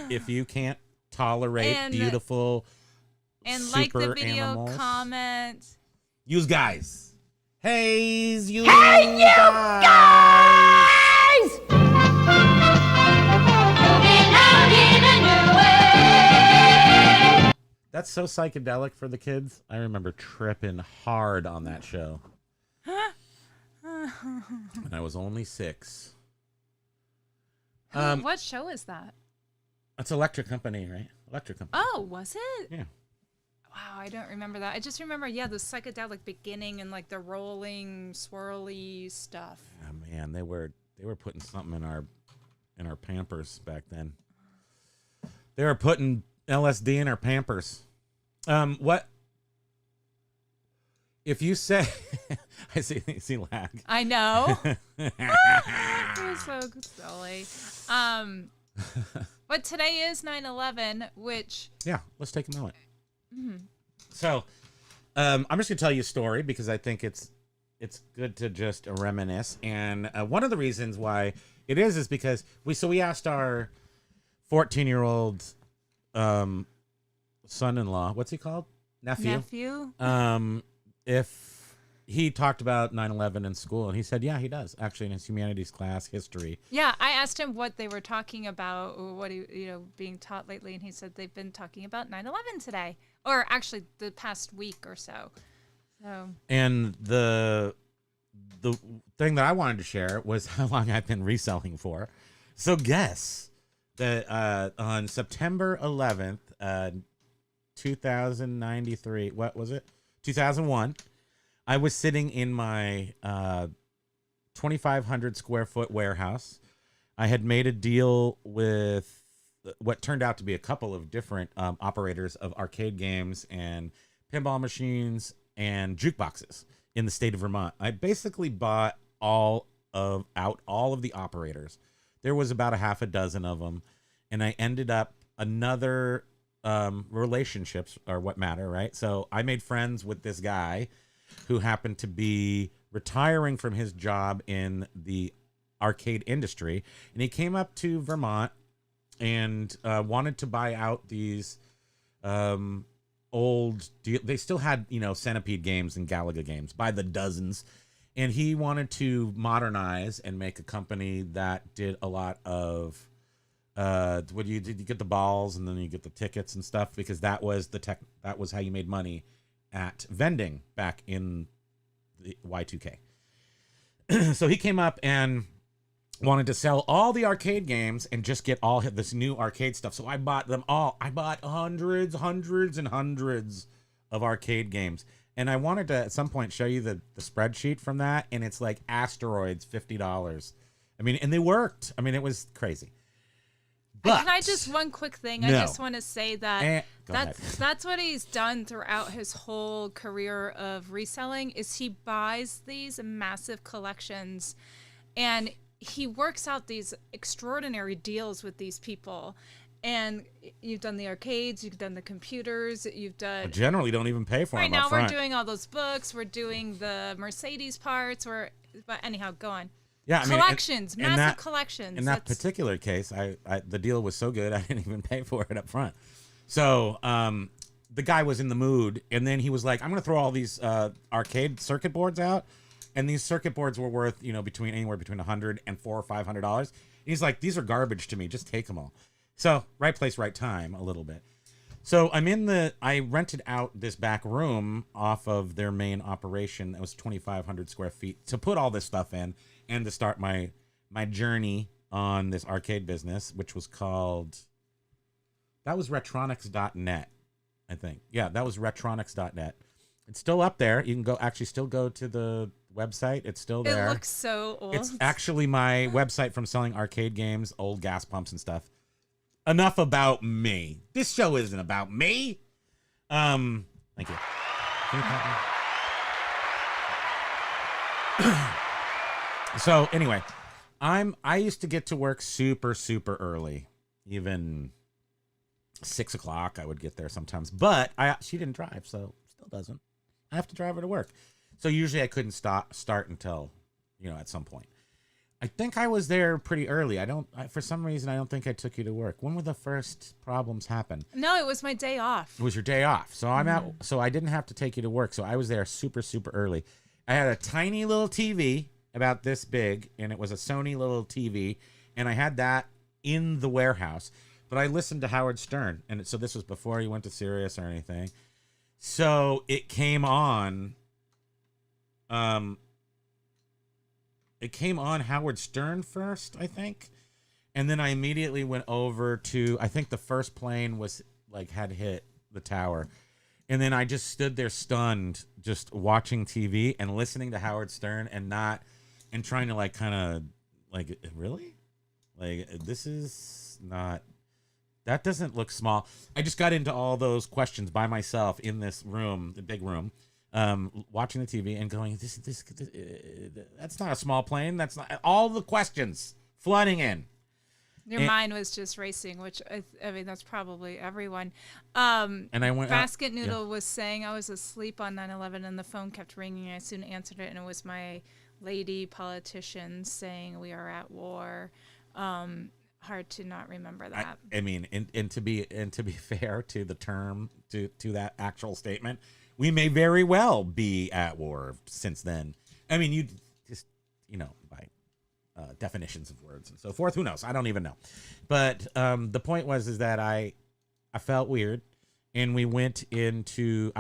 if you can't tolerate beautiful and like the super video, animals, comment. Use guys. Hey, you guys! That's so psychedelic for the kids. I remember tripping hard on that show. And I was only 6. What show is that? It's Electric Company, right? Electric Company. Oh, was it? Yeah. Wow, I don't remember that. I just remember, the psychedelic beginning and like the rolling, swirly stuff. Oh, man, they were putting something in our Pampers back then. They were putting LSD in our Pampers. What if you say? I see lag. I know. It was so silly. But today is 9/11, which let's take a moment. So, I'm just gonna tell you a story because I think it's good to just reminisce. And one of the reasons why it is because we asked our 14-year-old son-in-law, what's he called? Nephew. If he talked about 9/11 in school, and he said, yeah, he does actually in his humanities class, history. Yeah, I asked him what they were talking about, or what being taught lately, and he said they've been talking about 9/11 today, or actually the past week or so. And the thing that I wanted to share was how long I've been reselling for. So guess that on September 11th, 2093, what was it? 2001. I was sitting in my 2,500 square foot warehouse. I had made a deal with what turned out to be a couple of different operators of arcade games and pinball machines and jukeboxes in the state of Vermont. I basically bought all of the operators. There was about a half a dozen of them, and I ended up another relationships are what matter, right? So I made friends with this guy who happened to be retiring from his job in the arcade industry, and he came up to Vermont and wanted to buy out these they still had Centipede games and Galaga games by the dozens, and he wanted to modernize and make a company that did a lot of what you get the balls and then you get the tickets and stuff, because that was how you made money at vending back in the Y2K. So he came up and wanted to sell all the arcade games and just get all this new arcade stuff. So I bought them all. I bought hundreds and hundreds of arcade games. And I wanted to at some point show you the spreadsheet from that. And it's like asteroids, $50. I mean, and they worked. I mean, it was crazy. But can I just one quick thing? No. I just want to say that Go ahead. that's what he's done throughout his whole career of reselling is he buys these massive collections and he works out these extraordinary deals with these people. And you've done the arcades, you've done the computers, you've done... I generally don't even pay for right them now up front. we're doing all those books, we're doing the Mercedes parts, but anyhow, go on. Yeah, I mean, collections, massive collections. In that particular case, I the deal was so good I didn't even pay for it up front. So the guy was in the mood, and then he was like, "I'm going to throw all these arcade circuit boards out," and these circuit boards were worth anywhere between $100 and $400 or $500. And he's like, "These are garbage to me. Just take them all." So right place, right time, a little bit. So I rented out this back room off of their main operation that was 2,500 square feet to put all this stuff in and to start my journey on this arcade business, which was called, that was retronics.net, I think. Yeah, that was retronics.net. It's still up there. You can still go to the website. It's still there. It looks so old. It's actually my website from selling arcade games, old gas pumps and stuff. Enough about me. This show isn't about me. Thank you. Can you clap me? So anyway, I used to get to work super, super early, even 6 o'clock. I would get there sometimes, but she didn't drive, so still doesn't. I have to drive her to work. So usually I couldn't start until, at some point. I think I was there pretty early. For some reason, I don't think I took you to work. When were the first problems happen? No, it was my day off. It was your day off. So I'm out. So I didn't have to take you to work. So I was there super, super early. I had a tiny little TV about this big, and it was a Sony little TV, and I had that in the warehouse. But I listened to Howard Stern, and so this was before you went to Sirius or anything. So it came on. It came on Howard Stern first, I think, and then I immediately went over to. I think the first plane had hit the tower, and then I just stood there stunned, just watching TV and listening to Howard Stern, and trying to really, this is not. That doesn't look small. I just got into all those questions by myself in this room, the big room, watching the TV and going, this that's not a small plane. That's not all the questions flooding in. Your mind was just racing, which I mean, that's probably everyone. And I went. Basket Noodle was saying I was asleep on 9/11 and the phone kept ringing. I soon answered it, and it was my lady politician saying we are at war. Hard to not remember that. I mean, and to be fair to the term, to that actual statement, we may very well be at war since then. I mean, you just, by definitions of words and so forth, who knows? I don't even know. But the point is that I felt weird, and I went in to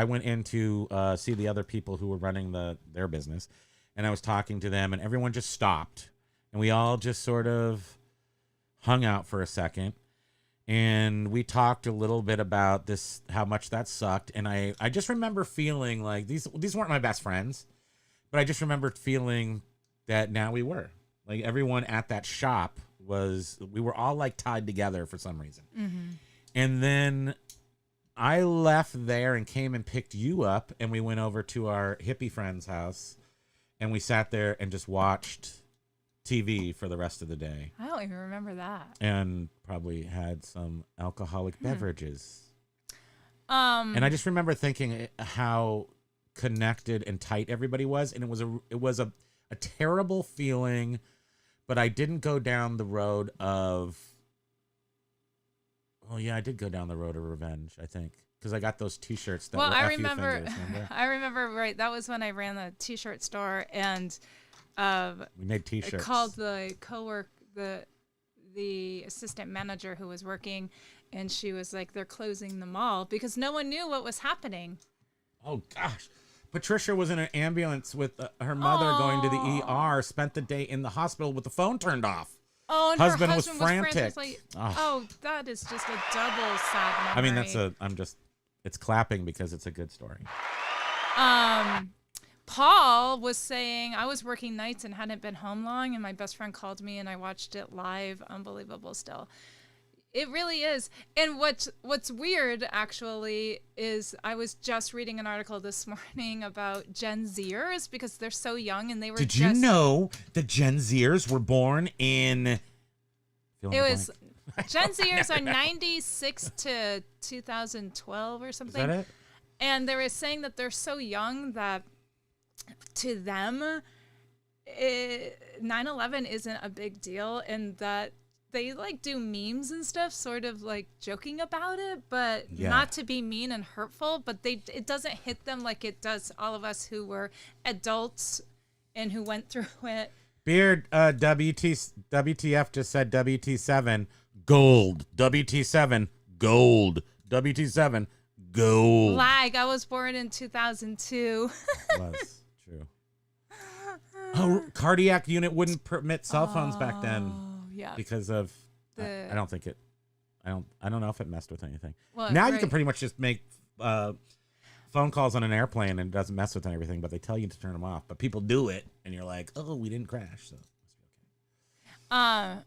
see the other people who were running their business, and I was talking to them, and everyone just stopped, and we all just sort of hung out for a second, and we talked a little bit about this, how much that sucked. And I just remember feeling like these weren't my best friends, but I just remembered feeling that now we were everyone at that shop we were all tied together for some reason. Mm-hmm. And then I left there and came and picked you up, and we went over to our hippie friend's house, and we sat there and just watched TV for the rest of the day. I don't even remember that. And probably had some alcoholic beverages. And I just remember thinking how connected and tight everybody was, and it was a terrible feeling, but I didn't go down the road of. Oh yeah, I did go down the road of revenge, I think, because I got those T-shirts that were I F you remember. fingers, remember? I remember. Right, that was when I ran the T-shirt store, and we made T-shirts. I called the the assistant manager who was working, and she was like, "They're closing the mall," because no one knew what was happening. Oh gosh. Patricia was in an ambulance with her mother going to the ER, spent the day in the hospital with the phone turned off. Oh, and husband her was frantic. Oh, that is just a double sad memory. I mean, it's clapping because it's a good story. Paul was saying I was working nights and hadn't been home long, and my best friend called me and I watched it live. Unbelievable still. It really is. And what's weird, actually, is I was just reading an article this morning about Gen Zers because they're so young and they were Did you know that Gen Zers were born in... It was... Gen Zers are 96 to 2012 or something. Is that it? And they were saying that they're so young that to them, 9/11 isn't a big deal, and that they do memes and stuff, sort of joking about it, but not to be mean and hurtful. But it doesn't hit them like it does all of us who were adults and who went through it. Beard, WTF just said WT7 gold. WT7 gold. WT7 gold. Lag. I was born in 2002. Was true. Oh, cardiac unit wouldn't permit cell phones back then. Yeah. Because of I don't think it. I don't know if it messed with anything. Well, now right. you can pretty much just make phone calls on an airplane and it doesn't mess with everything, but they tell you to turn them off. But people do it, and you're like, oh, we didn't crash, so it must be okay.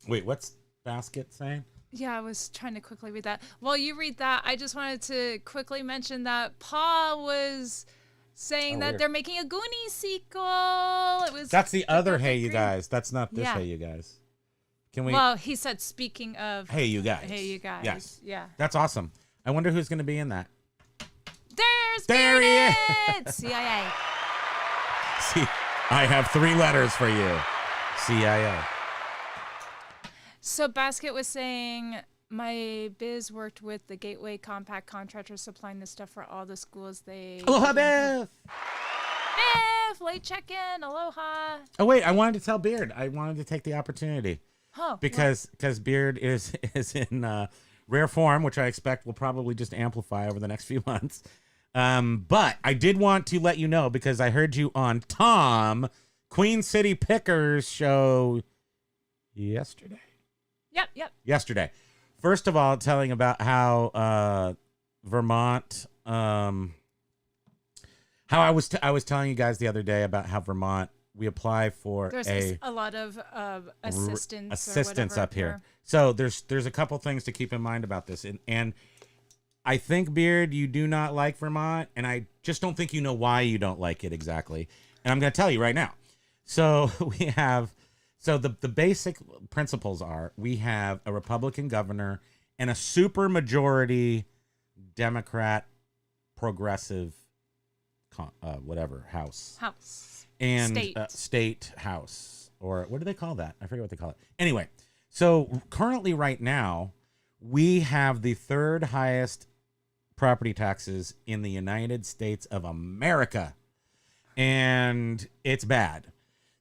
Wait, what's Basket saying? Yeah, I was trying to quickly read that. While you read that, I just wanted to quickly mention that Paul was saying that weird. they're making a Goonies sequel. It was That's the other perfect Hey You dream. Guys. That's not this Yeah. Hey You Guys. Can we? Well, he said, speaking of Hey You Guys. Hey You Guys. Yes. Yeah. That's awesome. I wonder who's going to be in that. There he is. is. CIA. See, I have 3 letters for you. CIA. So Basket was saying, my biz worked with the Gateway Compact contractor supplying the stuff for all the schools they... Aloha, Beth. Biff, late check-in, aloha. Oh, wait. I wanted to tell Beard. I wanted to take the opportunity. Oh, Because Beard is in rare form, which I expect will probably just amplify over the next few months. But I did want to let you know, because I heard you on Tom Queen City Pickers show yesterday. Yep. First of all, telling about how Vermont, how I was telling you guys the other day about how Vermont, we apply for There's a lot of assistance or whatever up here. So there's a couple things to keep in mind about this, and I think, Beard, you do not like Vermont, and I just don't think you know why you don't like it exactly. And I'm going to tell you right now. So the basic principles are, we have a Republican governor and a super majority Democrat progressive house. And state house, or what do they call that? I forget what they call it. Anyway, so currently right now, we have the 3rd highest property taxes in the United States of America. And it's bad.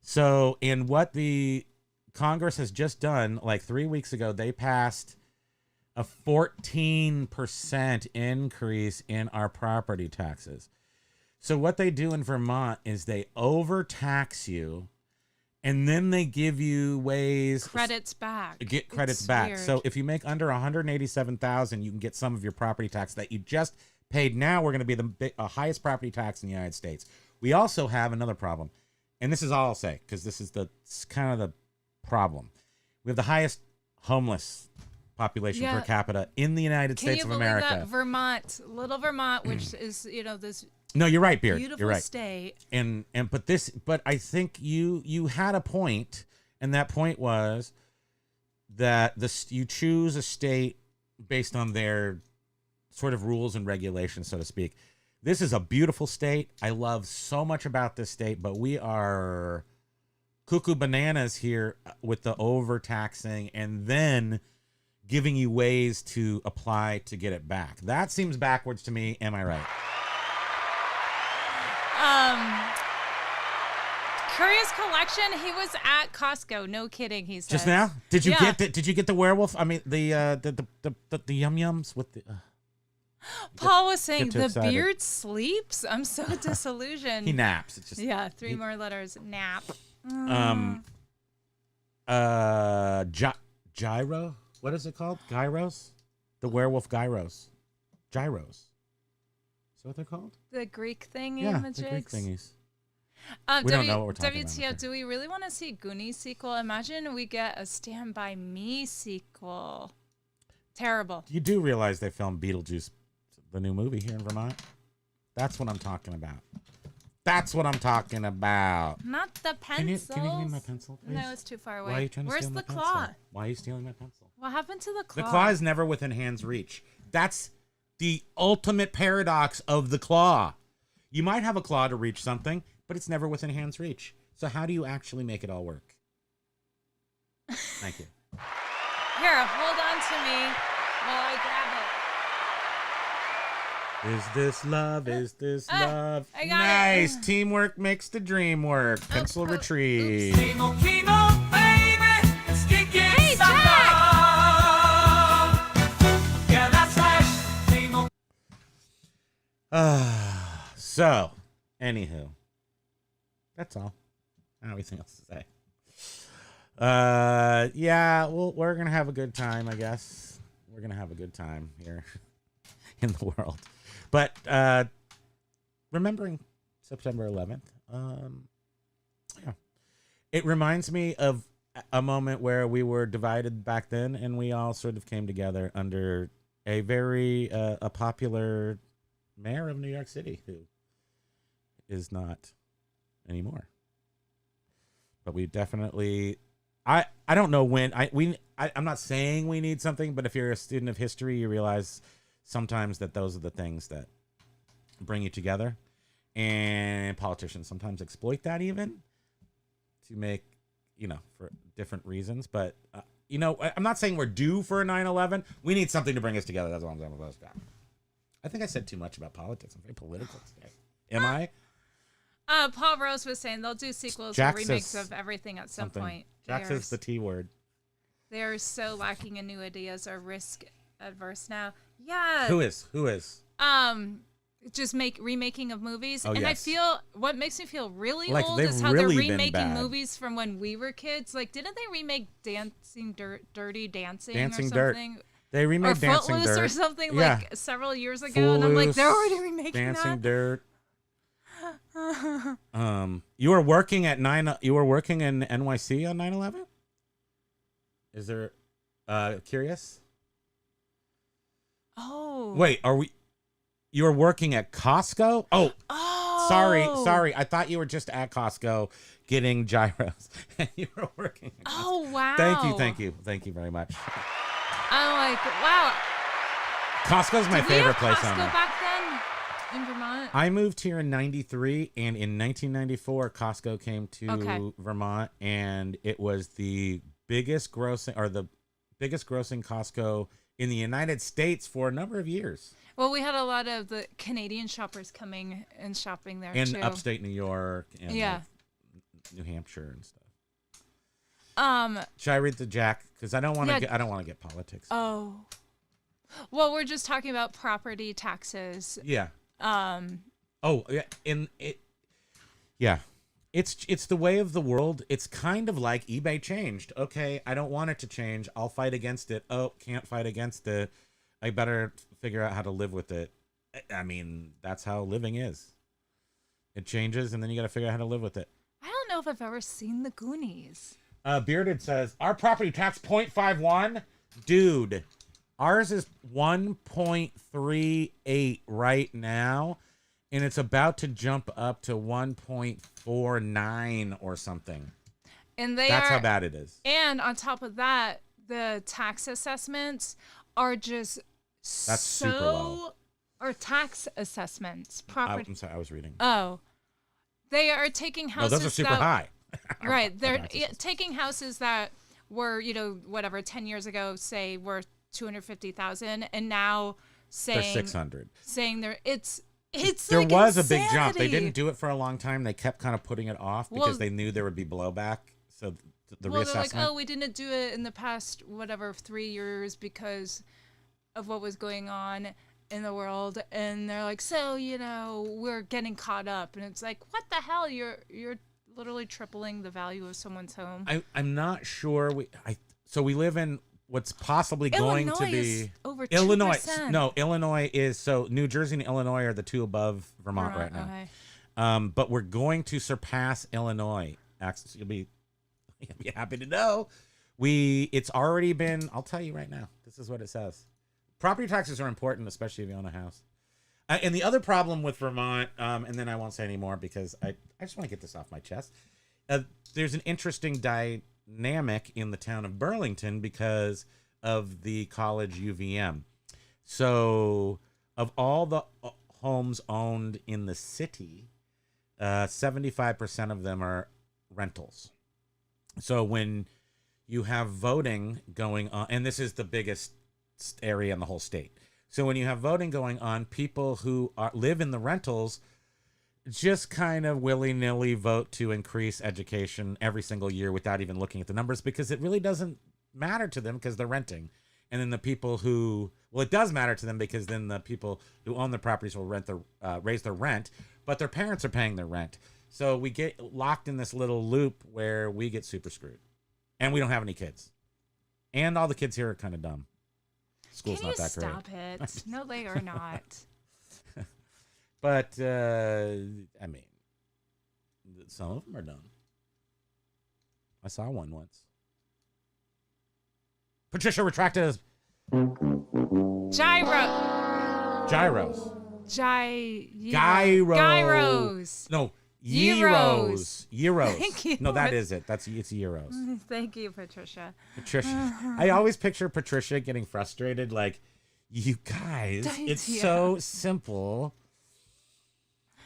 So in what the Congress has just done, like 3 weeks ago, they passed a 14% increase in our property taxes. So what they do in Vermont is they overtax you, and then they give you ways credits back. Get credits It's back. weird. So if you make under $187,000, you can get some of your property tax that you just paid. Now we're going to be the highest property tax in the United States. We also have another problem, and this is all I'll say, because this is it's kind of the problem. We have the highest homeless population per capita in the United States of America. That Vermont, little Vermont, which is this No, you're right, Beard. beautiful You're right. state. But I think you had a point, and that point was that you choose a state based on their sort of rules and regulations, so to speak. This is a beautiful state. I love so much about this state, but we are cuckoo bananas here with the overtaxing and then giving you ways to apply to get it back. That seems backwards to me. Am I right? Curious Collection. He was at Costco. No kidding. He said Just now? Did you Yeah. Did you get the werewolf? I mean, the yum yums with the. Paul was saying too the excited. beard sleeps. I'm so disillusioned. He naps. It's just Yeah, 3 more letters. Nap. gyro. What is it called? Gyros. The werewolf gyros. Gyros. Is that what they're called? The Greek thing Yeah, in the the Greek jigs. thingies. We don't know what we're talking about, WTF, okay. do we really want to see a Goonies sequel? Imagine we get a Stand By Me sequel. Terrible. You do realize they filmed Beetlejuice, the new movie, here in Vermont? That's what I'm talking about. That's what I'm talking about. Not the Can you pencils. give me my pencil, please? No, it's too far away. Why are you trying to Where's steal the my claw? pencil? Why are you stealing my pencil? What happened to the claw? The claw is never within hand's reach. That's the ultimate paradox of the claw. You might have a claw to reach something, but it's never within hand's reach. So how do you actually make it all work? Thank you. Here, hold on to me while I grab it. Is this love? Is this love? I got nice. it. Teamwork makes the dream work. Pencil retrieve. Kimo, Kimo, baby, it's Kiki Hey, Santa. Yeah, that's right. Kimo. So, anywho, that's all. I don't have anything else to say. Yeah, well, we're gonna have a good time, I guess. We're gonna have a good time here in the world. But remembering September 11th, yeah, it reminds me of a moment where we were divided back then, and we all sort of came together under a very a popular mayor of New York City who is not anymore. But we definitely, I don't know when I'm not saying we need something, but if you're a student of history, you realize sometimes that those are the things that bring you together, and politicians sometimes exploit that even to make, for different reasons. But I'm not saying we're due for a 9/11. We need something to bring us together. That's all I'm saying about that. I think I said too much about politics. I'm very political today. Am I? Paul Rose was saying they'll do sequels Jack or remakes says of everything at some something. point. Jack says the T word. They're so lacking in new ideas or risk adverse now. Yeah. Who is? Just remaking of movies. Oh, and yes. I feel what makes me feel really Like, old they've is how really they're been remaking bad. movies from when we were kids. Like, didn't they remake Dirty Dancing Dancing or Dirt. something? They remade Or Dancing Footloose Dirt or something Yeah. like several years ago, and I'm like, they're already remaking Dancing that. Dirt. You were working at You were working in NYC on 9/11. Is there? Curious. Oh. Wait, are we? You were working at Costco? Oh, sorry. I thought you were just at Costco getting gyros, and you were working. At Costco. Oh wow. Thank you very much. I'm like, wow. Costco's my Did we favorite have place Costco on earth. back then in Vermont? I moved here in '93, and in 1994, Costco came to Vermont, and it was the biggest grossing Costco in the United States for a number of years. Well, we had a lot of the Canadian shoppers coming and shopping there In too. upstate New York and Yeah. like New Hampshire and stuff. Um. Should I read the Jack? Because I don't want to. Yeah. I don't want to get politics. Oh. Well, we're just talking about property taxes. Yeah. Oh yeah. Yeah. It's the way of the world. It's kind of like eBay changed. Okay, I don't want it to change. I'll fight against it. Oh, can't fight against it. I better figure out how to live with it. I mean, that's how living is. It changes, and then you got to figure out how to live with it. I don't know if I've ever seen the Goonies. Bearded says, our property tax 0.51? Dude, ours is 1.38 right now, and it's about to jump up to 1.49 or something. And That's how bad it is. And on top of that, the tax assessments are just super low. Or tax assessments. Property. I'm sorry, I was reading. Oh. They are taking No, houses those are super high. Right. They're taking houses that were, 10 years ago, say, worth $250,000, and now saying They're 600. Saying it's There like was insanity. a big jump. They didn't do it for a long time. They kept kind of putting it off because they knew there would be blowback. So the Well, reassessment. they're like, oh, we didn't do it in the past, 3 years because of what was going on in the world. And they're like, so, we're getting caught up. And it's like, what the hell? You're literally tripling the value of someone's home. I'm not sure. So we live in what's possibly going to Illinois be is over 2%. Illinois is, so New Jersey and Illinois are the two above Vermont right now. Okay. But we're going to surpass Illinois. You'll be happy to know. It's already been, I'll tell you right now, this is what it says. Property taxes are important, especially if you own a house. And the other problem with Vermont, and then I won't say any more because I just want to get this off my chest. There's an interesting dynamic in the town of Burlington because of the college UVM. So of all the homes owned in the city, 75% of them are rentals. So when you have voting going on, and this is the biggest area in the whole state. So when you have voting going on, people who live in the rentals just kind of willy-nilly vote to increase education every single year without even looking at the numbers because it really doesn't matter to them because they're renting. And then the people it does matter to them because then the people who own the properties will raise their rent, but their parents are paying their rent. So we get locked in this little loop where we get super screwed. And we don't have any kids. And all the kids here are kind of dumb. School's not that great. Stop it. No, they are not. But, I mean, some of them are dumb. I saw one once. Patricia retracted his Gyros. Gyros. No, Gyros. Euros. Thank you. No, that is it. It's euros. Thank you, Patricia. Patricia. I always picture Patricia getting frustrated, like, you guys, it's so simple.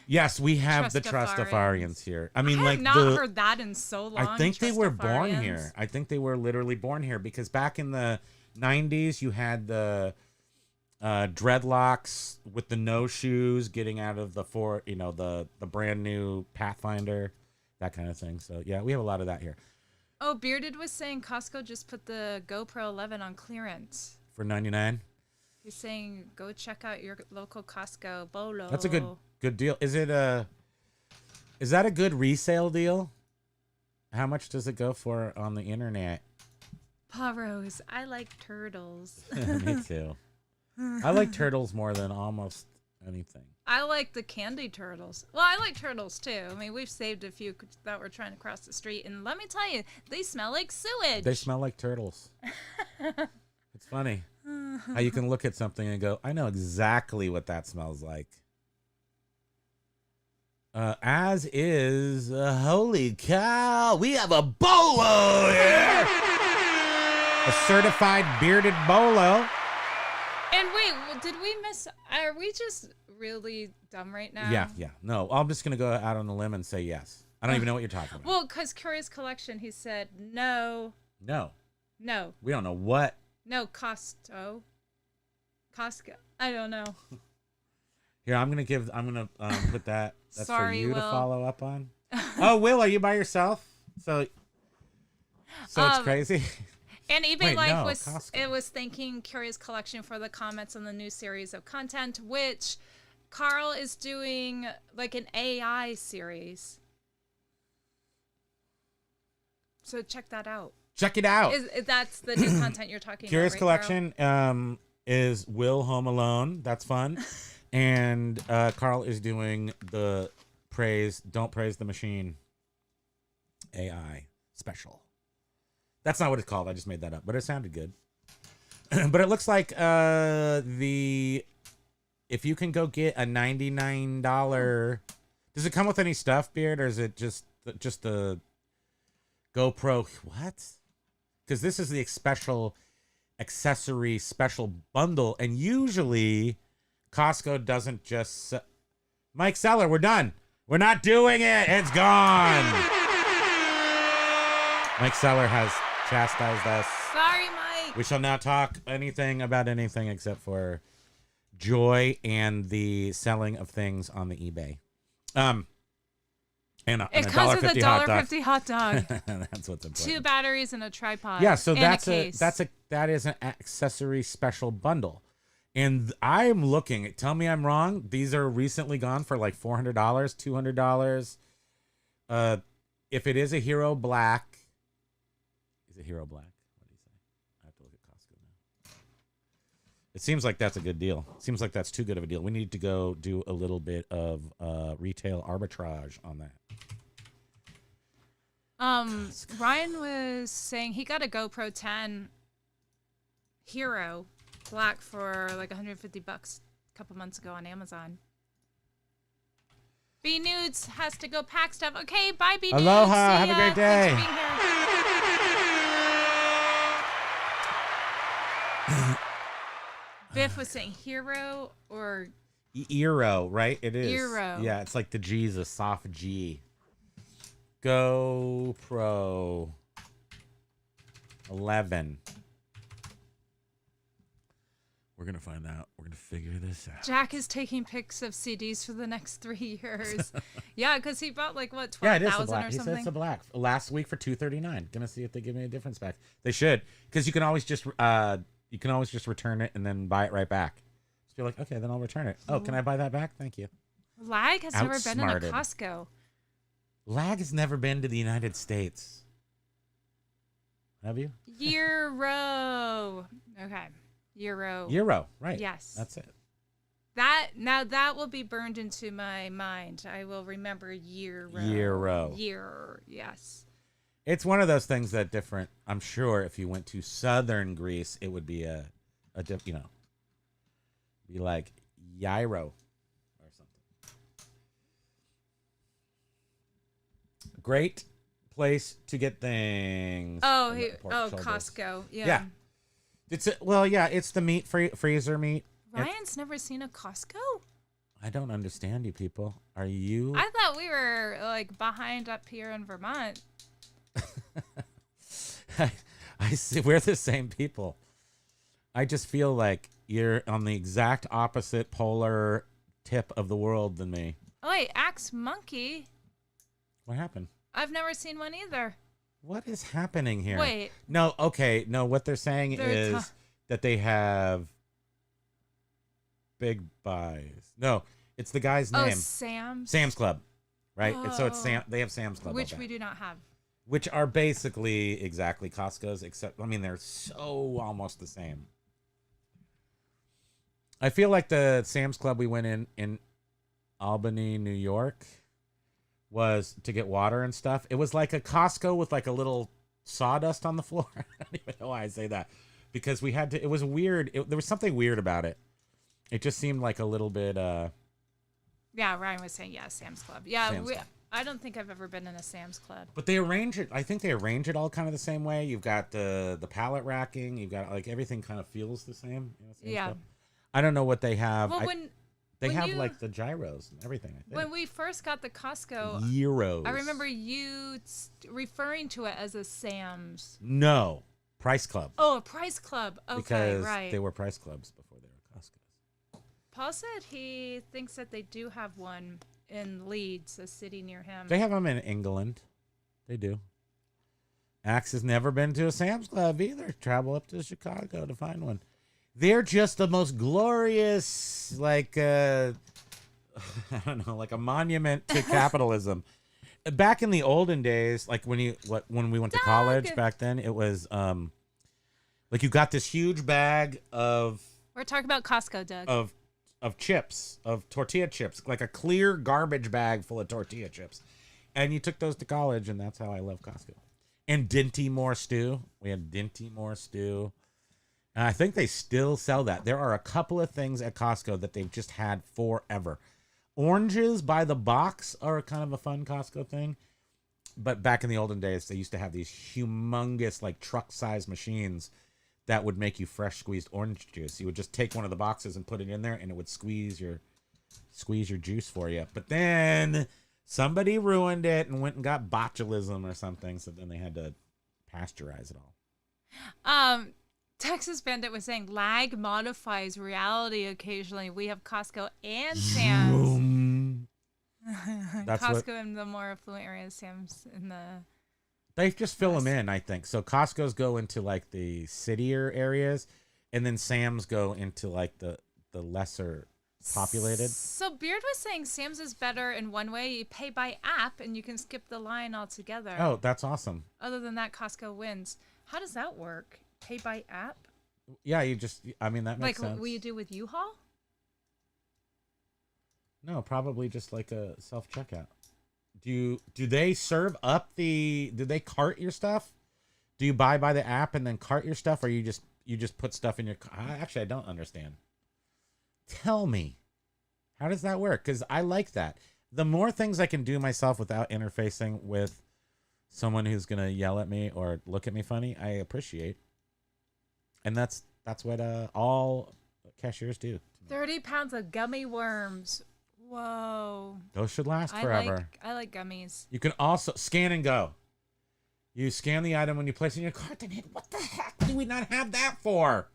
Yes, we have the Trustafarians here. I mean, I like, have not heard that in so long. I think they were born Trustafarians. here. I think they were literally born here because back in the 90s, you had the dreadlocks with the no shoes getting out of the brand new Pathfinder, that kind of thing. So yeah, we have a lot of that here. Oh, Bearded was saying Costco just put the GoPro 11 on clearance. For $99. He's saying go check out your local Costco. Bolo. That's a good deal. Is that a good resale deal? How much does it go for on the internet? Paros. I like turtles. Me too. I like turtles more than almost anything. I like the candy turtles. Well, I like turtles too. I mean, we've saved a few that were trying to cross the street, and let me tell you, they smell like sewage. They smell like turtles. It's funny how you can look at something and go, I know exactly what that smells like. As is, holy cow, we have a bolo here. A certified bearded bolo. And wait, did we miss? Are we just really dumb right now? Yeah. No, I'm just going to go out on a limb and say yes. I don't even know what you're talking about. Well, because Curious Collection, he said no. No. We don't know what. No, Costco. I don't know. Here, I'm going to put that. That's Sorry, for you Will. to follow up on. Oh, Will, are you by yourself? So it's crazy. And eBay Wait, Life no, was Costco. was thanking Curious Collection for the comments on the new series of content, which Carl is doing like an AI series. So check that out. Check it out. That's the new content you're talking Curious about, right, Collection is Will Home Alone. That's fun. And Carl is doing the Don't Praise the Machine AI special. That's not what it's called. I just made that up, but it sounded good. But it looks like if you can go get a $99, does it come with any stuff, Beard, or is it just the GoPro? What? Because this is the special accessory special bundle, and usually Costco doesn't just. Mike Seller, we're done. We're not doing it. It's gone. Mike Seller has chastised us. Sorry, Mike. We shall not talk anything about anything except for joy and the selling of things on the eBay. And It comes with a $1.50 hot dog. That's what's important. 2 batteries and a tripod. Yeah, so and that is an accessory special bundle. And I'm looking, tell me I'm wrong. These are recently gone for like $400, $200. If it is a Hero Black, is it Hero Black? What do you say? I have to look at Costco now. It seems like that's a good deal. It seems like that's too good of a deal. We need to go do a little bit of retail arbitrage on that. Ryan was saying he got a GoPro 10 Hero Black for like $150 a couple months ago on Amazon. B Nudes has to go pack stuff. Okay, bye B Nudes. Aloha, See have a ya. great day. Thanks for being here. Biff was saying hero or Eero, right? It is. Eero. Yeah, it's like the G is a soft G. GoPro 11. We're going to find out. We're going to figure this out. Jack is taking pics of CDs for the next 3 years. Yeah, because he bought like what, Yeah, it is the 12,000 black. or He said something. it's the black. Last week for $239. Gonna see if they give me a difference back. They should, because you can always just return it and then buy it right back. Just be like, okay, then I'll return it. Oh, can I buy that back? Thank you. Lag has never been in a Outsmarted. Costco. Lag has never been to the United States. Have you? Euro. Okay. Euro. Euro, right? Yes. That's it. That will be burned into my mind. I will remember Euro. Year. Yes. It's one of those things that different. I'm sure if you went to southern Greece, it would be be like gyro. great place to get things. Costco. Yeah. It's it's the meat freezer meat. Ryan's never seen a Costco? I don't understand you people. Are you? I thought we were like behind up here in Vermont. I see. We're the same people. I just feel like you're on the exact opposite polar tip of the world than me. Oh, wait, Axe Monkey. What happened? I've never seen one either. What is happening here? Wait. No, okay. No, what they're saying is that they have big buys. No, it's the guy's name. Oh, Sam's? Sam's Club, right? Oh. And so it's they have Sam's Club. Which we do not have. Which are basically exactly Costco's, except, I mean, they're so almost the same. I feel like the Sam's Club we went in Albany, New York, was to get water and stuff. It was like a Costco with like a little sawdust on the floor. I don't even know why I say that. Because we had to, it was weird. There was something weird about it. It just seemed like a little bit... Yeah, Ryan was saying, Sam's Club. Yeah, Sam's Club. I don't think I've ever been in a Sam's Club. But they arrange it, I think they arrange it all kind of the same way. You've got the pallet racking. You've got, like, everything kind of feels the same. Sam's Club. I don't know what they have. Well, they have like the gyros and everything, I think. When we first got the Costco, Euros. I remember you referring to it as a Sam's. No, Price Club. Oh, a Price Club. Okay, because right. they were Price Clubs before they were Costco's. Paul said he thinks that they do have one in Leeds, a city near him. They have them in England. They do. Axe has never been to a Sam's Club either. Travel up to Chicago to find one. They're just the most glorious, like, I don't know, like a monument to capitalism. Back in the olden days, like when we went to college back then, it was like you got this huge bag of. We're talking about Costco, Doug. Of chips, of tortilla chips, like a clear garbage bag full of tortilla chips, and you took those to college, and that's how I love Costco. And Dinty Moore stew. We had Dinty Moore stew. And I think they still sell that. There are a couple of things at Costco that they've just had forever. Oranges by the box are kind of a fun Costco thing. But back in the olden days, they used to have these humongous, like, truck-sized machines that would make you fresh squeezed orange juice. You would just take one of the boxes and put it in there, and it would squeeze your juice for you. But then somebody ruined it and went and got botulism or something, so then they had to pasteurize it all. Texas Bandit was saying lag modifies reality occasionally. We have Costco and Sam's. Costco in the more affluent areas, Sam's in the... They just fill them in, I think. So Costco's go into like the citier areas, and then Sam's go into like the lesser populated. So Beard was saying Sam's is better in one way. You pay by app, and you can skip the line altogether. Oh, that's awesome. Other than that, Costco wins. How does that work? Pay by app? Yeah, I mean, that makes sense. Like what you do with U-Haul? No, probably just like a self-checkout. Do they serve up do they cart your stuff? Do you buy by the app and then cart your stuff, or you just put stuff in your car? Actually, I don't understand. Tell me, how does that work? Because I like that. The more things I can do myself without interfacing with someone who's going to yell at me or look at me funny, I appreciate. And that's what all cashiers do. 30 pounds of gummy worms. Whoa. Those should last forever. I like gummies. You can also scan and go. You scan the item when you place it in your cart. Then what the heck do we not have that for?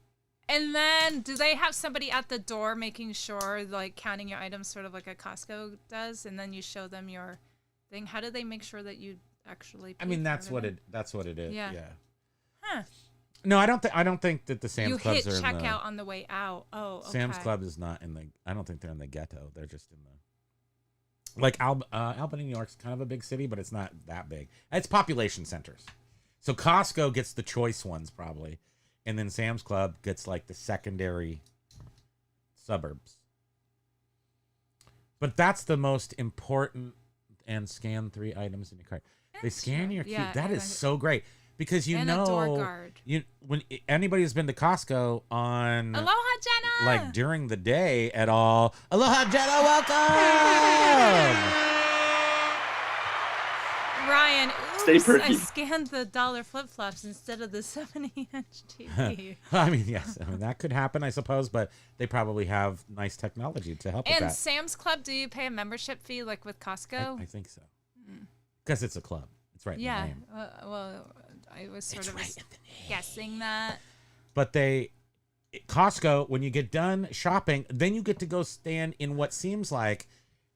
And then do they have somebody at the door making sure, like counting your items sort of like a Costco does? And then you show them your thing. How do they make sure that you actually pay that's what it is. Yeah. Huh. No, I don't think that the Sam's Clubs are You hit checkout on the way out. Oh, okay. Sam's Club is not in the... I don't think they're in the ghetto. They're just in the... Like, Albany, New York's kind of a big city, but it's not that big. It's population centers. So Costco gets the choice ones, probably. And then Sam's Club gets, like, the secondary suburbs. But that's the most important, and scan 3 items in your cart. They scan your key. That is so great. Because and a door guard. When anybody who's been to Costco on Aloha Jenna, like during the day at all, Aloha Jenna, welcome. Ryan, Stay oops, I perky. scanned the dollar flip-flops instead of the 70-inch TV. I mean, yes. I mean, that could happen, I suppose, but they probably have nice technology to help with And that. Sam's Club, do you pay a membership fee like with Costco? I think so. Because it's a club. It's right in yeah. the name. Well, I was sort of right in the name. guessing that. But Costco, when you get done shopping, then you get to go stand in what seems like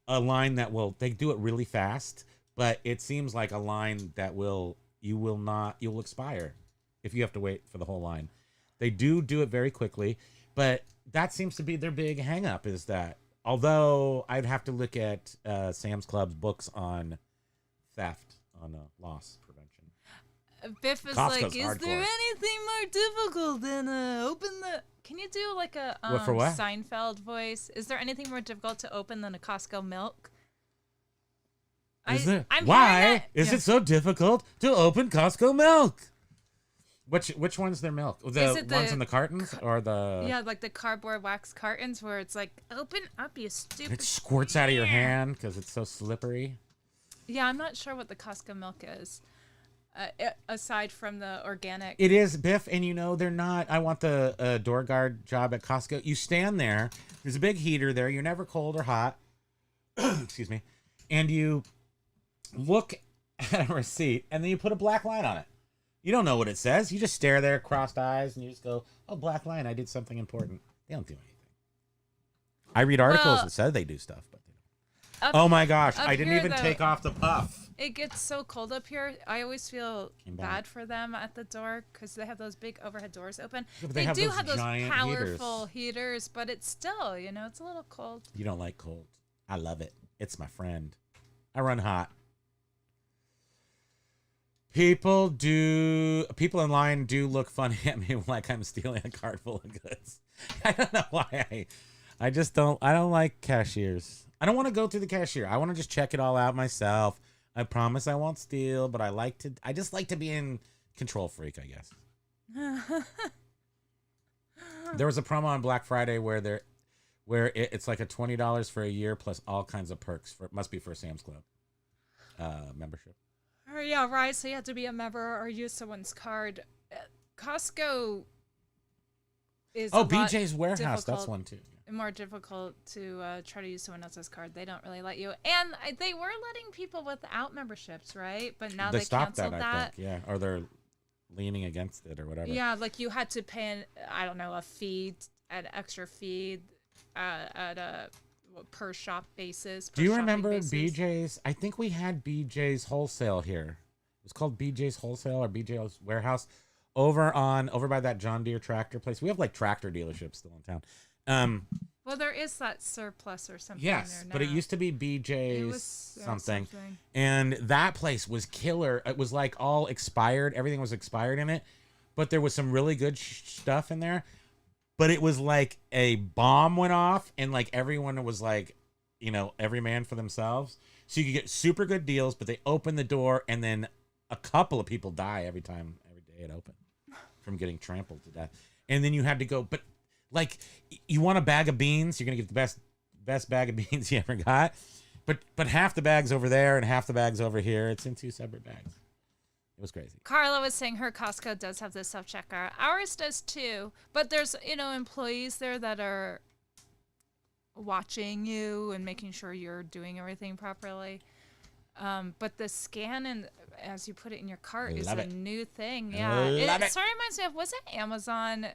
a line they do it really fast, but it seems like a line that you'll expire if you have to wait for the whole line. They do it very quickly, but that seems to be their big hang up, is that although I'd have to look at Sam's Club's books on theft, on loss prevention. Biff is Costco's like, is hardcore. there anything more difficult than open the... Can you do like a For what? Seinfeld voice? Is there anything more difficult to open than a Costco milk? Is it? I'm hearing Why that- is yeah. it so difficult to open Costco milk? Which one's their milk? Is The it ones the in the cartons or the? Yeah, like the cardboard wax cartons where it's like, open up, you stupid... It squirts out of your hand because it's so slippery. Yeah, I'm not sure what the Costco milk is. Aside from the organic. It is, Biff, and they're not. I want the door guard job at Costco. You stand there. There's a big heater there. You're never cold or hot. Excuse me. And you look at a receipt, and then you put a black line on it. You don't know what it says. You just stare there, crossed eyes, and you just go, "Oh, black line. I did something important." They don't do anything. I read articles that say they do stuff, but they don't. Oh my gosh! I didn't even take off the puff. It gets so cold up here. I always feel Came back. bad for them at the door because they have those big overhead doors open. Yeah, but they have do those have those giant powerful heaters, but it's still, it's a little cold. You don't like cold. I love it. It's my friend. I run hot. People in line do look funny at me like I'm stealing a cart full of goods. I don't know why. I don't like cashiers. I don't want to go through the cashier. I want to just check it all out myself. I promise I won't steal, but I just like to be in control freak, I guess. There was a promo on Black Friday where it's like a $20 for a year plus all kinds of perks. Must be for a Sam's Club membership. Oh, yeah, right. So you have to be a member or use someone's card. Costco is BJ's Warehouse. difficult. That's one too. More difficult to try to use someone else's card. They don't really let you. And they were letting people without memberships, right? But now they stopped canceled that. I think, yeah. Or they're leaning against it or whatever. Yeah, like you had to pay, a fee, an extra fee at a per shop basis. Do you remember BJ's? I think we had BJ's Wholesale here. It was called BJ's Wholesale or BJ's Warehouse over by that John Deere tractor place. We have like tractor dealerships still in town. Well, there is that surplus or something. Yes, there now. but it used to be BJ's It was, something. And that place was killer. It was like all expired. Everything was expired in it, but there was some really good stuff in there. But it was like a bomb went off and like everyone was like, every man for themselves. So you could get super good deals, but they open the door and then a couple of people die every day it opened from getting trampled to death. And then you had to go, but like, you want a bag of beans, you're going to get the best bag of beans you ever got. But half the bag's over there and half the bag's over here. It's in two separate bags. It was crazy. Carla was saying her Costco does have this self-checker. Ours does too. But there's, employees there that are watching you and making sure you're doing everything properly. But the scan and as you put it in your cart is a new thing. Yeah. It sort of reminds me of, was it Amazon,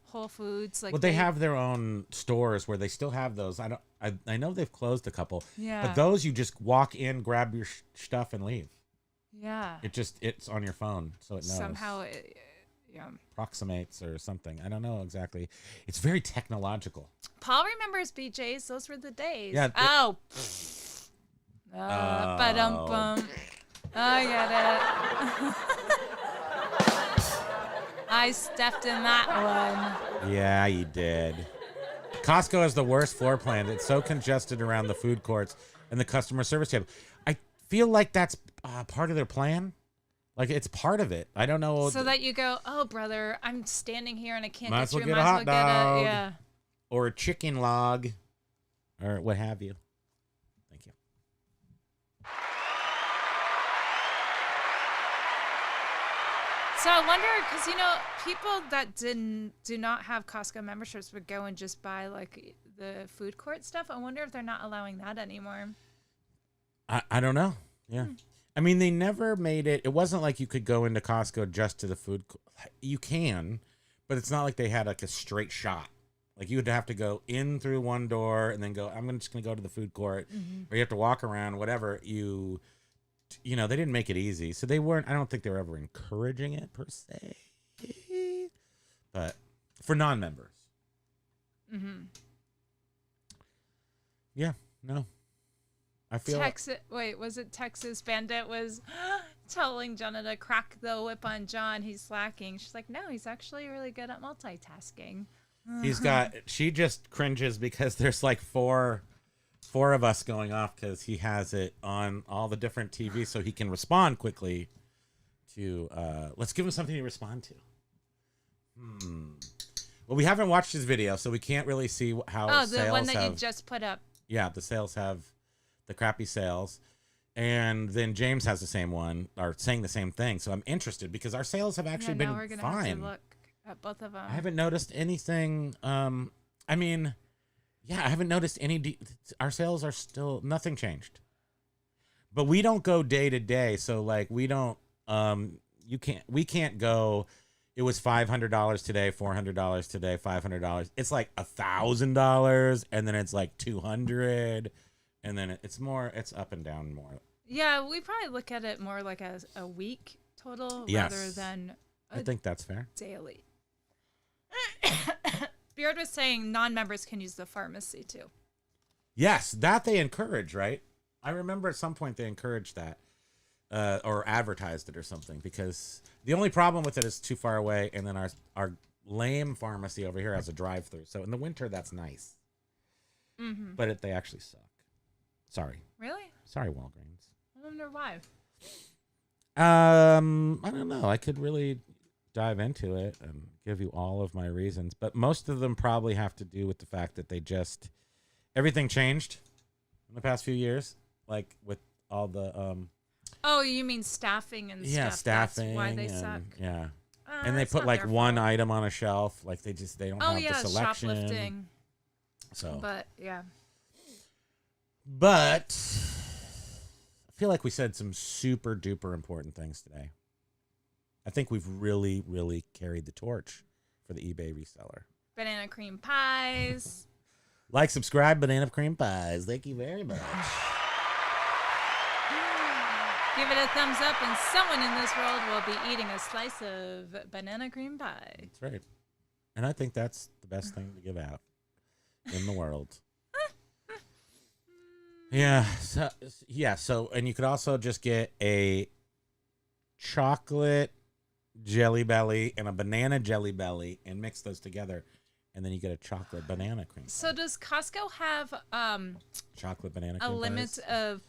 Whole Foods? Like they have their own stores where they still have those. I know they've closed a couple. Yeah. But those you just walk in, grab your stuff and leave. Yeah. It's on your phone, so it knows. Somehow approximates or something. I don't know exactly. It's very technological. Paul remembers BJ's. Those were the days. Yeah. Ba-dum-bum. I get it. I stepped in that one. Yeah, you did. Costco has the worst floor plan. It's so congested around the food courts and the customer service table. I feel like that's part of their plan. Like, it's part of it. I don't know. So that you go, oh, brother, I'm standing here and I can't Might as well get you. get a hot dog. Yeah. Or a chicken log. Or what have you. Thank you. So I wonder, because people that do not have Costco memberships would go and just buy like the food court stuff. I wonder if they're not allowing that anymore. I don't know. Yeah. I mean, they never made it. It wasn't like you could go into Costco just to the food. You can, but it's not like they had like a straight shot. Like you would have to go in through one door and then go, just going to go to the food court, or you have to walk around, whatever. They didn't make it easy. So they weren't, I don't think they were ever encouraging it per se, but for non-members. Mm-hmm. Yeah, no. I feel was it Texas Bandit was telling Jenna to crack the whip on John? He's slacking. She's like, no, he's actually really good at multitasking. She just cringes because there's like four of us going off because he has it on all the different TVs so he can respond quickly to, let's give him something to respond to. Well, we haven't watched his video, so we can't really see how sales the one that you just put up. Yeah, the sales have the crappy sales. And then James has the same one, or saying the same thing. So I'm interested because our sales have actually been we're gonna fine. have to look at both of them. I haven't noticed anything. I haven't noticed any. Our sales are still, nothing changed. But we don't go day to day. So like we don't, we can't go, it was $500 today, $400 today, $500. It's like $1,000 and then it's like $200. And then it's up and down more. Yeah, we probably look at it more like as a week total rather than I think that's fair. Daily. Beard was saying non-members can use the pharmacy too. Yes, that they encourage, right? I remember at some point they encouraged that or advertised it or something because the only problem with it is too far away. And then our lame pharmacy over here has a drive-through. So in the winter, that's nice. Mm-hmm. But they actually suck. Sorry. Really? Sorry, Walgreens. I wonder why. I don't know. I could really dive into it and give you all of my reasons, but most of them probably have to do with the fact that everything changed in the past few years, like with all the Oh, you mean staffing and stuff? Staffing. That's why they suck. Yeah. And they put like one item on a shelf, like they don't have the selection. Shoplifting. So. But yeah. But I feel like we said some super duper important things today. I think we've really, really carried the torch for the eBay reseller. Banana cream pies. Like, subscribe, banana cream pies. Thank you very much. Give it a thumbs up and someone in this world will be eating a slice of banana cream pie. That's right. And I think that's the best thing to give out in the world. So, and you could also just get a chocolate Jelly Belly and a banana Jelly Belly and mix those together, and then you get a chocolate banana cream pie. So does Costco have chocolate banana cream a limit pies? of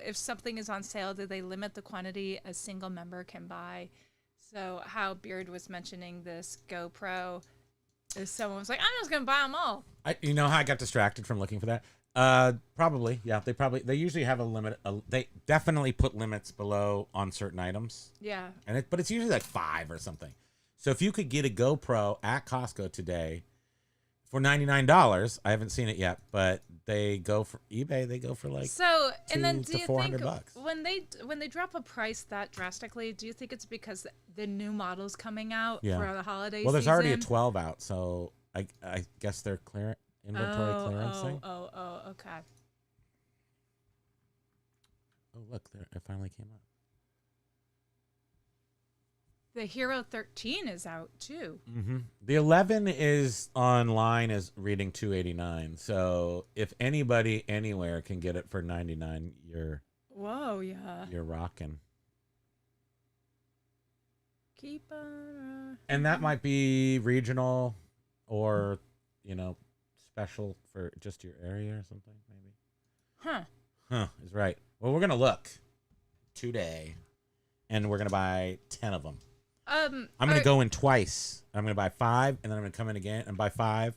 if something is on sale, do they limit the quantity a single member can buy? So how Beard was mentioning this GoPro, if someone was like, I'm just gonna buy them all. You know how I got distracted from looking for that? Probably, yeah. They usually have a limit. They definitely put limits below on certain items. Yeah. But it's usually like 5 or something. So if you could get a GoPro at Costco today for $99, I haven't seen it yet, but they go for eBay. They go for like and then do you think $400. when they drop a price that drastically, do you think it's because the new model's coming out for the holiday season? Well, there's already a 12 out, so I guess they're inventory clearancing. Oh, okay. Oh, look, there it finally came up. The Hero 13 is out too. Mm-hmm. The 11 is online is reading $289. So if anybody anywhere can get it for $99, you're rocking. Keep on. And that might be regional or special for just your area or something, maybe. Huh is right. Well, we're gonna look today, and we're gonna buy 10 of them. I'm gonna go in twice. I'm gonna buy 5, and then I'm gonna come in again and buy 5. And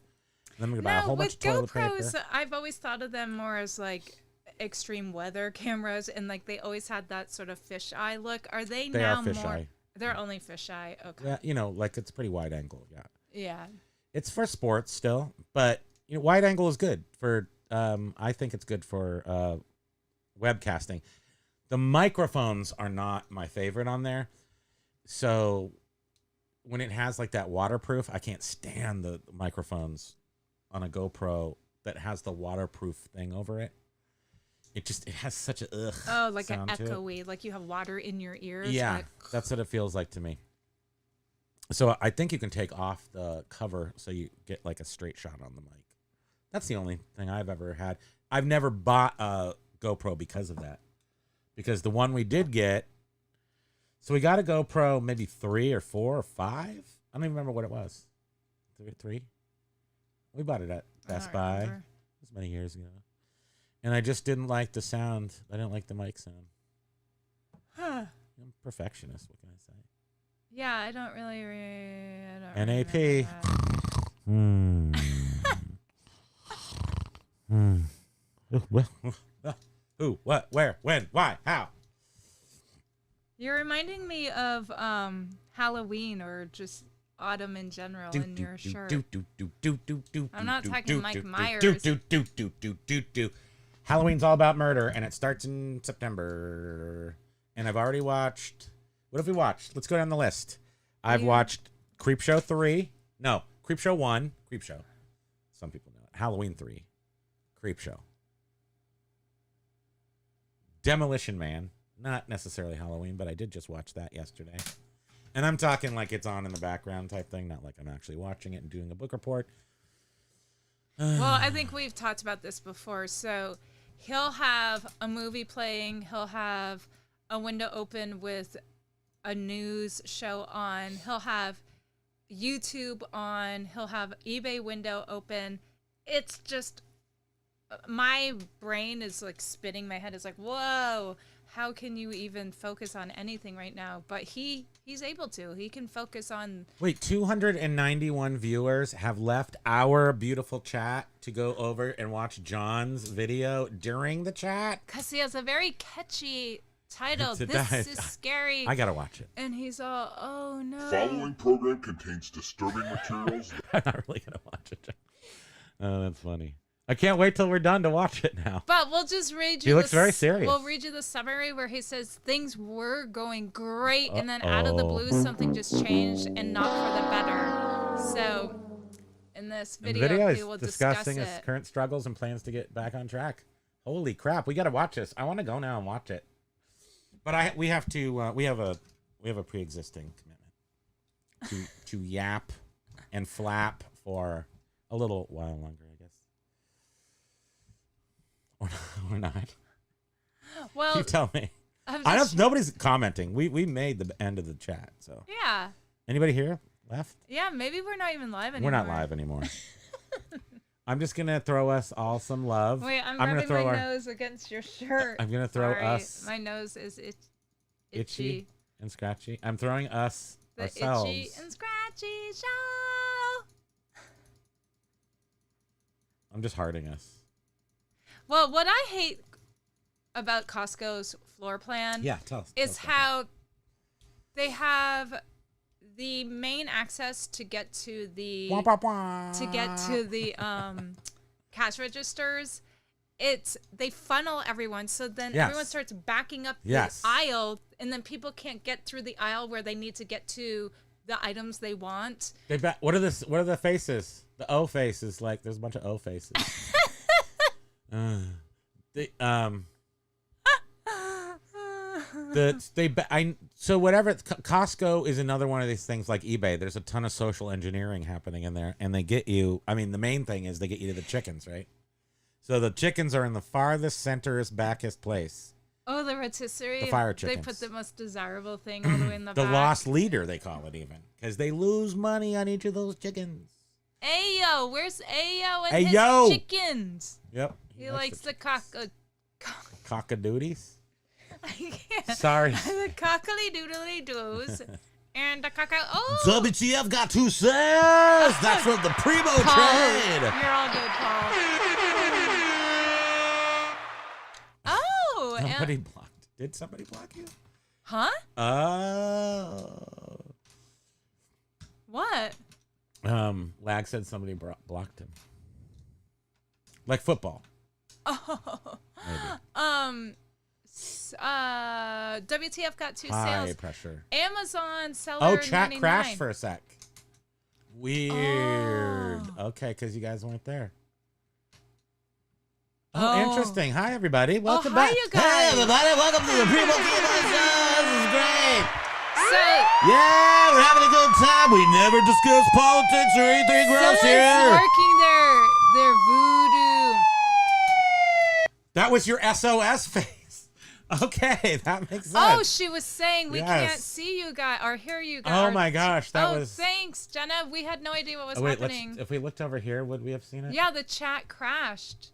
then I'm gonna buy a whole bunch of toilet paper. GoPros, I've always thought of them more as like extreme weather cameras, and like they always had that sort of fisheye look. Are they They now are more? fisheye. They're only fisheye. Okay. Yeah, like it's pretty wide angle. Yeah. Yeah. It's for sports still, but wide angle is good for. I think it's good for webcasting. The microphones are not my favorite on there, so when it has like that waterproof, I can't stand the microphones on a GoPro that has the waterproof thing over it. It has such a like an sound to it. echoey, like you have water in your ears. Yeah, like, that's what it feels like to me. So I think you can take off the cover so you get like a straight shot on the mic. That's the only thing I've ever had. I've never bought a GoPro because of that. Because the one we did get, so we got a GoPro maybe 3 or 4 or 5. I don't even remember what it was. 3? We bought it at Best Buy. It was many years ago. And I just didn't like the sound. I didn't like the mic sound. I'm a perfectionist. What can I say? Yeah, I don't really. I don't NAP. Who? What? Where? When? Why? How? You're reminding me of Halloween or just autumn in general in your shirt. I'm not talking Mike Myers. Halloween's all about murder, and it starts in September. And I've already watched. What have we watched? Let's go down the list. I've watched Creepshow 3. No, Creepshow 1. Creepshow. Some people know it. Halloween 3. Creepshow. Demolition Man. Not necessarily Halloween, but I did just watch that yesterday. And I'm talking like it's on in the background type thing, not like I'm actually watching it and doing a book report. Well, I think we've talked about this before. So he'll have a movie playing. He'll have a window open with a news show on. He'll have YouTube on. He'll have eBay window open. It's just, my brain is like spinning. My head is like, whoa, how can you even focus on anything right now? But he's able to. He can focus on. Wait, 291 viewers have left our beautiful chat to go over and watch John's video during the chat? Because he has a very catchy title. It This does. is scary. I gotta watch it. And he's all, oh no. Following program contains disturbing materials. I'm not really gonna watch it. Oh, that's funny. I can't wait till we're done to watch it now. But we'll just read you. He looks very serious. We'll read you the summary where he says things were going great, and then out of the blue something just changed, and not for the better. So, in this video, he will is discuss discussing his it. current struggles and plans to get back on track. Holy crap, we gotta watch this. I want to go now and watch it. But we have to. We have a pre-existing commitment to yap and flap for a little while longer, I guess. Or not. Well, You tell me. I don't. Nobody's commenting. We made the end of the chat. So Yeah. anybody here left? Yeah, maybe we're not even live anymore. We're not live anymore. I'm just gonna throw us all some love. Wait, I'm gonna rubbing throw my our nose against your shirt. I'm gonna throw Sorry, us My nose is itchy and scratchy. I'm throwing us The ourselves. Itchy and Scratchy Show. I'm just hearting us. Well, what I hate about Costco's floor plan Tell us. is how they have the main access to get to the cash registers. They funnel everyone, so then Yes. everyone starts backing up Yes. the aisle, and then people can't get through the aisle where they need to get to the items they want. What are the faces? The O faces. Like there's a bunch of O faces. So whatever. Costco is another one of these things like eBay. There's a ton of social engineering happening in there, and they get you. I mean, the main thing is they get you to the chickens, right? So the chickens are in the farthest, centerest, backest place. Oh, the rotisserie. The fire They chickens. put the most desirable thing all the way in the The back. lost leader, they call it even, because they lose money on each of those chickens. Ayo, where's Ayo and Ayo! his chickens? Yep. He likes the cockadooties. I can't. Sorry. The cockly doodly doos and the caca. Oh, WTF got 2 cents. That's from the Primo Paul, trade. you're all good, Paul. Somebody blocked. Did somebody block you? Huh? Oh. What? Lag said somebody blocked him. Like football. Oh. Maybe. WTF got 2 High sales. pressure. Amazon seller. Oh, chat 99. crashed for a sec. Weird. Okay, because you guys weren't there. Oh, interesting. Hi, everybody. Welcome hi, back. you guys. Hey, everybody. Welcome to the Primo Kimo show. This is great. So, Yeah, we're having a good time. We never discuss politics or anything gross someone's here. working their voodoo. That was your SOS face. Okay, that makes sense. Oh, she was saying we can't Yes. see you guys or hear you guys. Oh my gosh, that was. Thanks, Jenna. We had no idea what was Oh, wait, happening. if we looked over here, would we have seen it? Yeah, the chat crashed.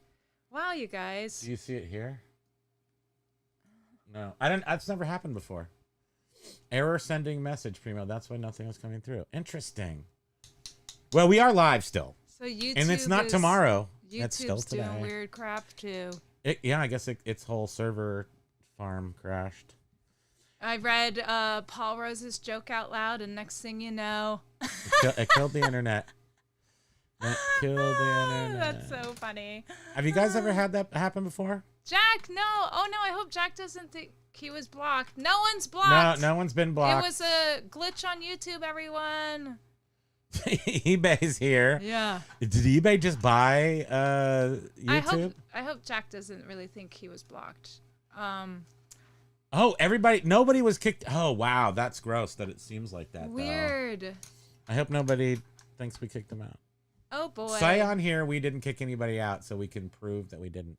Wow, you guys. Do you see it here? No, I don't. That's never happened before. Error sending message, Primo. That's why nothing was coming through. Interesting. Well, we are live still, So YouTube and it's not tomorrow. It's still YouTube's today. doing weird crap too. Yeah, I guess its whole server farm crashed. I read Paul Rose's joke out loud, and next thing you know, It killed the internet. It killed the internet. that's so funny. Have you guys ever had that happen before? Jack, no. Oh no, I hope Jack doesn't think he was blocked. No one's blocked. No one's been blocked. It was a glitch on YouTube, everyone. eBay's here. Yeah. Did eBay just buy YouTube? I hope Jack doesn't really think he was blocked. Oh, nobody was kicked. Oh, wow. That's gross that it seems like that. Weird. Though. I hope nobody thinks we kicked them out. Oh, boy. Say on here we didn't kick anybody out so we can prove that we didn't.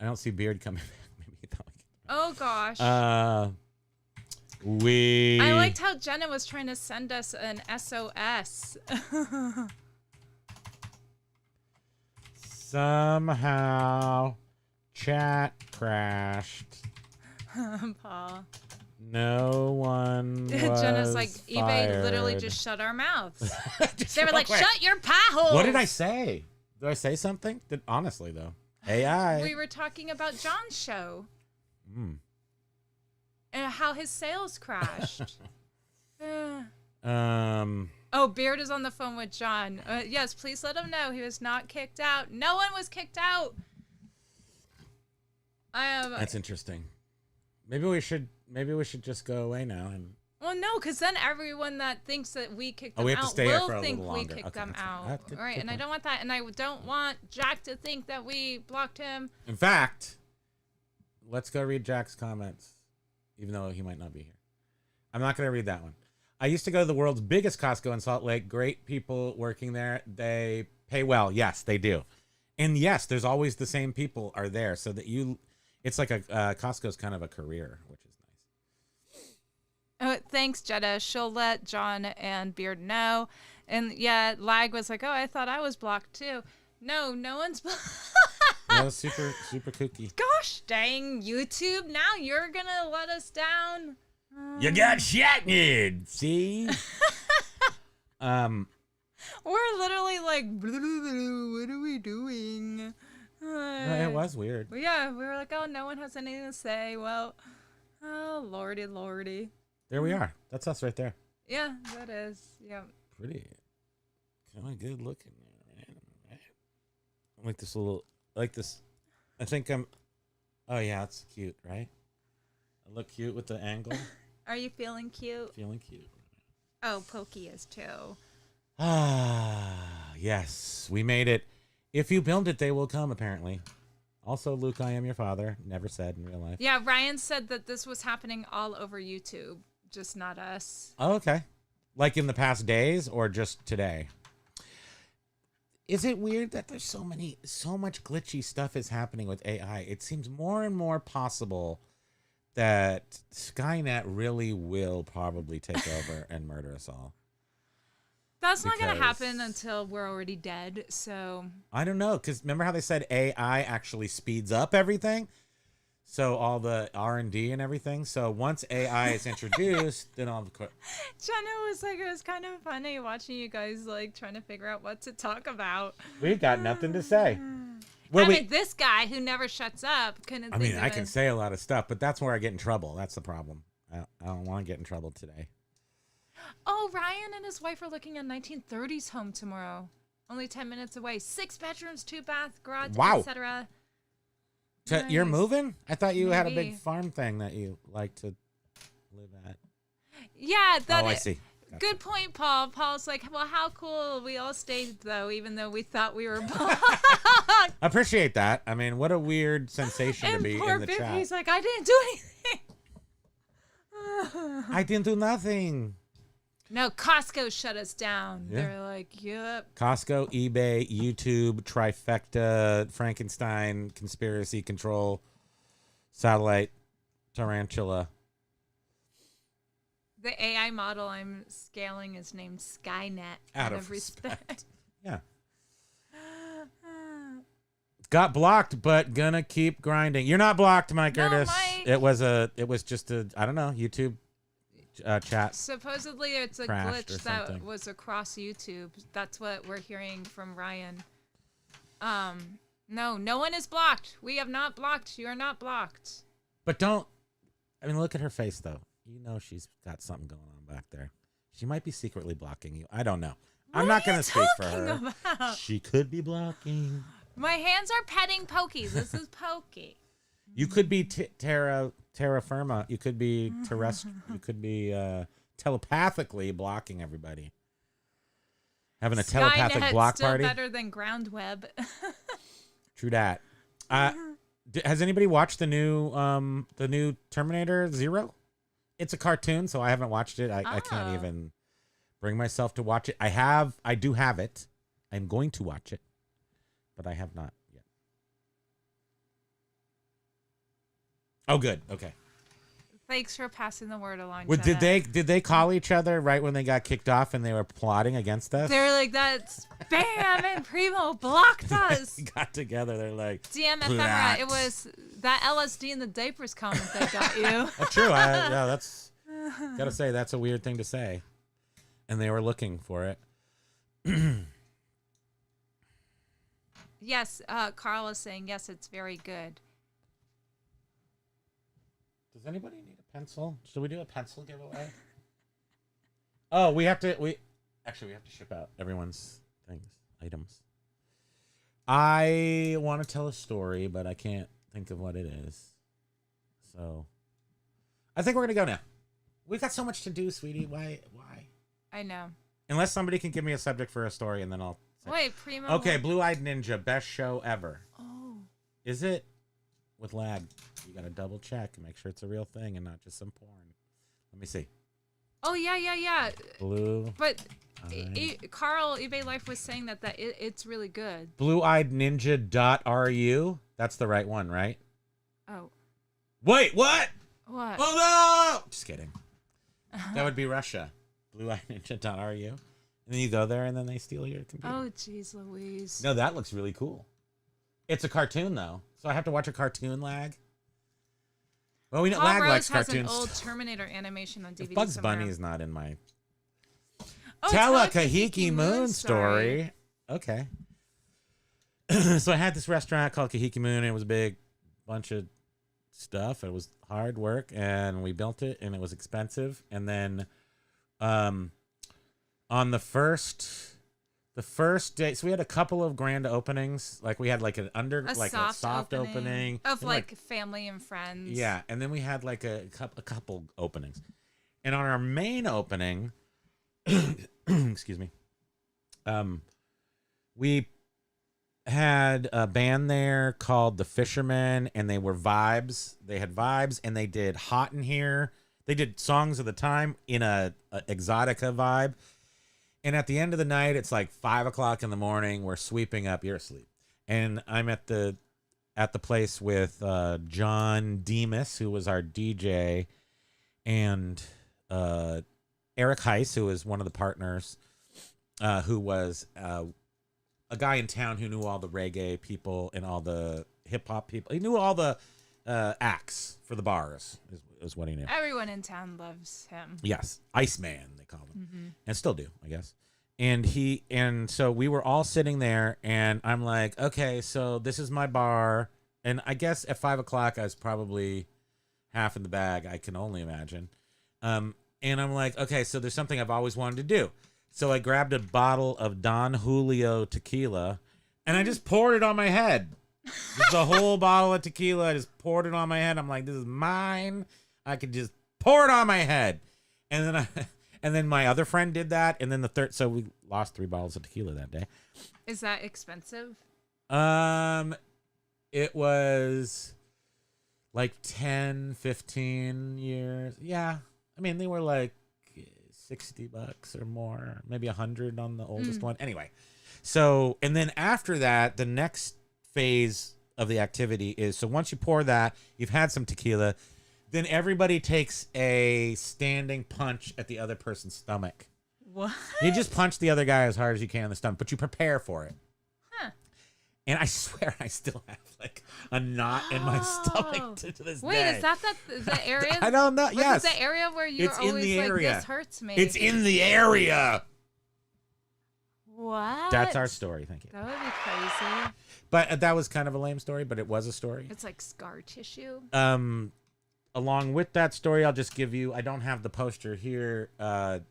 I don't see Beard coming back. Maybe he thought we kicked him Oh, gosh. out. I liked how Jenna was trying to send us an SOS. Somehow chat crashed. Paul. No one was Jenna's like, eBay literally fired. just shut our mouths. Just They were real like, quick. shut your pie holes. What did I say? Did I say something? Honestly, though. AI. We were talking about John's show. Mm. And how his sales crashed. Oh, Beard is on the phone with John. Yes, please let him know he was not kicked out. No one was kicked out. that's interesting. Maybe we should just go away now and. Well, no, because then everyone that thinks that we kicked them we have to out stay here will for a think little we longer. kicked Okay, them that's fine. out. That's good- Right, good and I point. don't want that. And I don't want Jack to think that we blocked him. In fact, let's go read Jack's comments, even though he might not be here. I'm not going to read that one. I used to go to the world's biggest Costco in Salt Lake. Great people working there. They pay well. Yes, they do. And yes, there's always the same people are there, so that it's like Costco's kind of a career, which is nice. Thanks, Jetta. She'll let John and Beard know. And yeah, Lag was like, oh, I thought I was blocked too. No one's blocked. That was super, super kooky. Gosh dang, YouTube. Now you're going to let us down. You got shattered, see? We're literally like, what are we doing? It was weird. Well, yeah, we were like, oh, no one has anything to say. Well, oh, lordy. There we are. That's us right there. Yeah, that is. Yeah. Pretty. Kind of good looking. Right? I like this little. I like this. I think I'm. Oh, yeah, it's cute, right? I look cute with the angle. Are you feeling cute? Feeling cute. Oh, Pokey is too. Ah, yes. We made it. If you build it, they will come, apparently. Also, Luke, I am your father. Never said in real life. Yeah, Ryan said that this was happening all over YouTube, just not us. Oh, okay. Like in the past days or just today? Is it weird that there's so much glitchy stuff is happening with AI? It seems more and more possible that Skynet really will probably take over and murder us all. That's not going to Because- happen until we're already dead, so... I don't know, because remember how they said AI actually speeds up everything? So all the R&D and everything. So once AI is introduced, then all the... Jenna was like, it was kind of funny watching you guys, like, trying to figure out what to talk about. We've got nothing to say. Well, this guy who never shuts up couldn't. I mean, I can say a lot of stuff, but that's where I get in trouble. That's the problem. I don't want to get in trouble today. Oh, Ryan and his wife are looking at 1930s home tomorrow. Only 10 minutes away. 6 bedrooms, 2 bath, garage, Wow. etc. You're moving? I thought you had a Maybe. big farm thing that you like to live at. Yeah, that I see. Gotcha. Good point, Paul. Paul's like, well, how cool. We all stayed, though, even though we thought we were I appreciate that. I mean, what a weird sensation to be poor in the Viv, chat. he's like, I didn't do anything. I didn't do nothing. No, Costco shut us down. Yeah. They're like, yep. Costco, eBay, YouTube, trifecta, Frankenstein, conspiracy control, satellite, tarantula. The AI model I'm scaling is named Skynet out of respect. Yeah. Got blocked, but gonna keep grinding. You're not blocked, Mike No, Curtis. Mike. It was just a, I don't know, YouTube chat. Supposedly it's a Crashed or glitch that something. was across YouTube. That's what we're hearing from Ryan. No one is blocked. We have not blocked. You are not blocked. But don't, I mean, look at her face, though. You know she's got something going on back there. She might be secretly blocking you. I don't know. I'm not going to speak for her. About? She could be blocking. My hands are petting Pokey. This is Pokey. You could be terra firma. You could be terrestrial. You could be telepathically blocking everybody. Having a telepathic Skynet's block still party. better than ground web. True that. Has anybody watched the new Terminator Zero? It's a cartoon, so I haven't watched it. I can't even bring myself to watch it. I do have it. I'm going to watch it, but I have not yet. Oh, good. Okay. Thanks for passing the word along. Well, did Jenna. they call each other right when they got kicked off and they were plotting against us? They're like, that's Bam and Primo blocked us. Got together. They're like, DM "Plot." ephemera. It was that LSD in the diapers comment that got you. Oh, true. Yeah, that's gotta say that's a weird thing to say, and they were looking for it. Yes, Carl is saying yes. It's very good. Does anybody need a pencil? Should we do a pencil giveaway? Oh, we have to ship out everyone's items. I want to tell a story, but I can't think of what it is. So I think we're gonna go now. We got so much to do, sweetie. Why? I know. Unless somebody can give me a subject for a story, and then I'll say. Wait, Primo. Okay, Blue-Eyed Ninja, best show ever. Oh. Is it? With lag, you gotta double check and make sure it's a real thing and not just some porn. Let me see. Oh yeah. Blue. But Carl eBay Life was saying that it's really good. Blue-eyedninja.ru. That's the right one, right? Oh. Wait, what? What? Oh no! Just kidding. That would be Russia. Blue-eyedninja.ru. And then you go there and then they steal your computer. Oh jeez Louise. No, that looks really cool. It's a cartoon though, so I have to watch a cartoon lag. Well, we know Paul lag Rose likes has cartoons. an old Terminator animation on DVD. Bugs somewhere. Bunny is not in my. Oh, Tell a Kahiki Kahiki Moon story. Okay. So I had this restaurant called Kahiki Moon. And it was a big bunch of stuff. It was hard work, and we built it, and it was expensive. And then, on the first day, so we had a couple of grand openings. Like we had like a soft opening of and like family and friends. yeah, and then we had like a couple openings, and on our main opening, excuse me, we had a band there called the Fishermen, and they were vibes. They had vibes, and they did Hot in Here. They did songs of the time in a exotica vibe. And at the end of the night, it's like 5 o'clock in the morning. We're sweeping up. You're asleep, and I'm at the place with John Demas, who was our DJ, and Eric Heiss, who was one of the partners, who was a guy in town who knew all the reggae people and all the hip hop people. He knew all the acts for the bars. Is what he knew. Everyone in town loves him. Yes, Iceman they call him, and still do, I guess. And so we were all sitting there, and I'm like, okay, so this is my bar. And I guess at 5 o'clock, I was probably half in the bag, I can only imagine. And I'm like, okay, so there's something I've always wanted to do. So I grabbed a bottle of Don Julio tequila, and I just poured it on my head. Just a whole bottle of tequila. I just poured it on my head. I'm like, this is mine. I could just pour it on my head. And then my other friend did that. And then the third, so we lost 3 bottles of tequila that day. Is that expensive? It was like 10, 15 years. Yeah. I mean, they were like $60 or more, maybe 100 on the oldest one. Anyway. So, and then after that, the next phase of the activity is, so once you pour that, you've had some tequila, then everybody takes a standing punch at the other person's stomach. What? You just punch the other guy as hard as you can in the stomach, but you prepare for it. Huh. And I swear I still have like a knot in my stomach to this day. Wait, is that the area? I don't know. Was Yes. it the area where you're It's in always the like, area. this hurts me? It's in the area. What? That's our story. Thank you. That would be crazy. But that was kind of a lame story, but it was a story. It's like scar tissue. Along with that story, I'll just give you, I don't have the poster here, and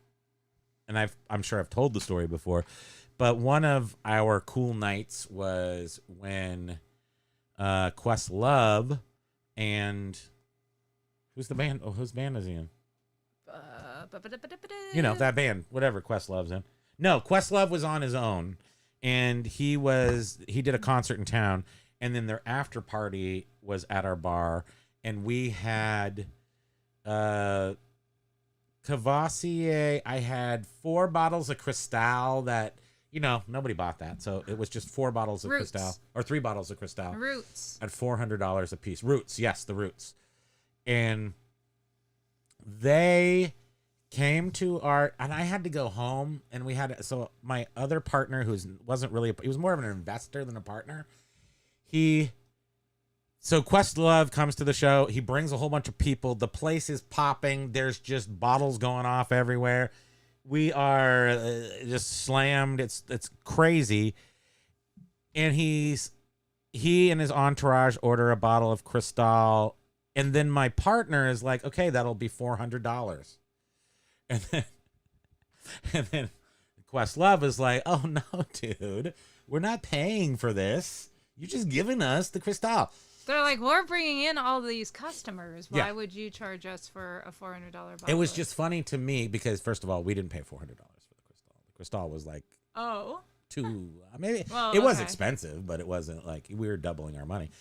I'm sure I've told the story before, but one of our cool nights was when Questlove and who's the band? Oh, whose band is he in? You know, that band, whatever Questlove's in. No, Questlove was on his own, and he did a concert in town, and then their after party was at our bar, and we had Cavassier. I had 4 bottles of Cristal that, you know, nobody bought that. So it was just 4 bottles of Roots. Cristal, or 3 bottles of Cristal. Roots. At $400 a piece. Roots, yes, the Roots. And they came to and I had to go home, and we had, so my other partner, he was more of an investor than a partner. So Questlove comes to the show. He brings a whole bunch of people. The place is popping. There's just bottles going off everywhere. We are just slammed. It's crazy. And he and his entourage order a bottle of Cristal, and then my partner is like, "Okay, that'll be $400." And then Questlove is like, "Oh no, dude, we're not paying for this. You're just giving us the Cristal." They're like, we're bringing in all these customers. Why Yeah. would you charge us for a $400 bottle? It was just funny to me because, first of all, we didn't pay $400 for the Cristal. The Cristal was like maybe Well, it was okay. expensive, but it wasn't like we were doubling our money.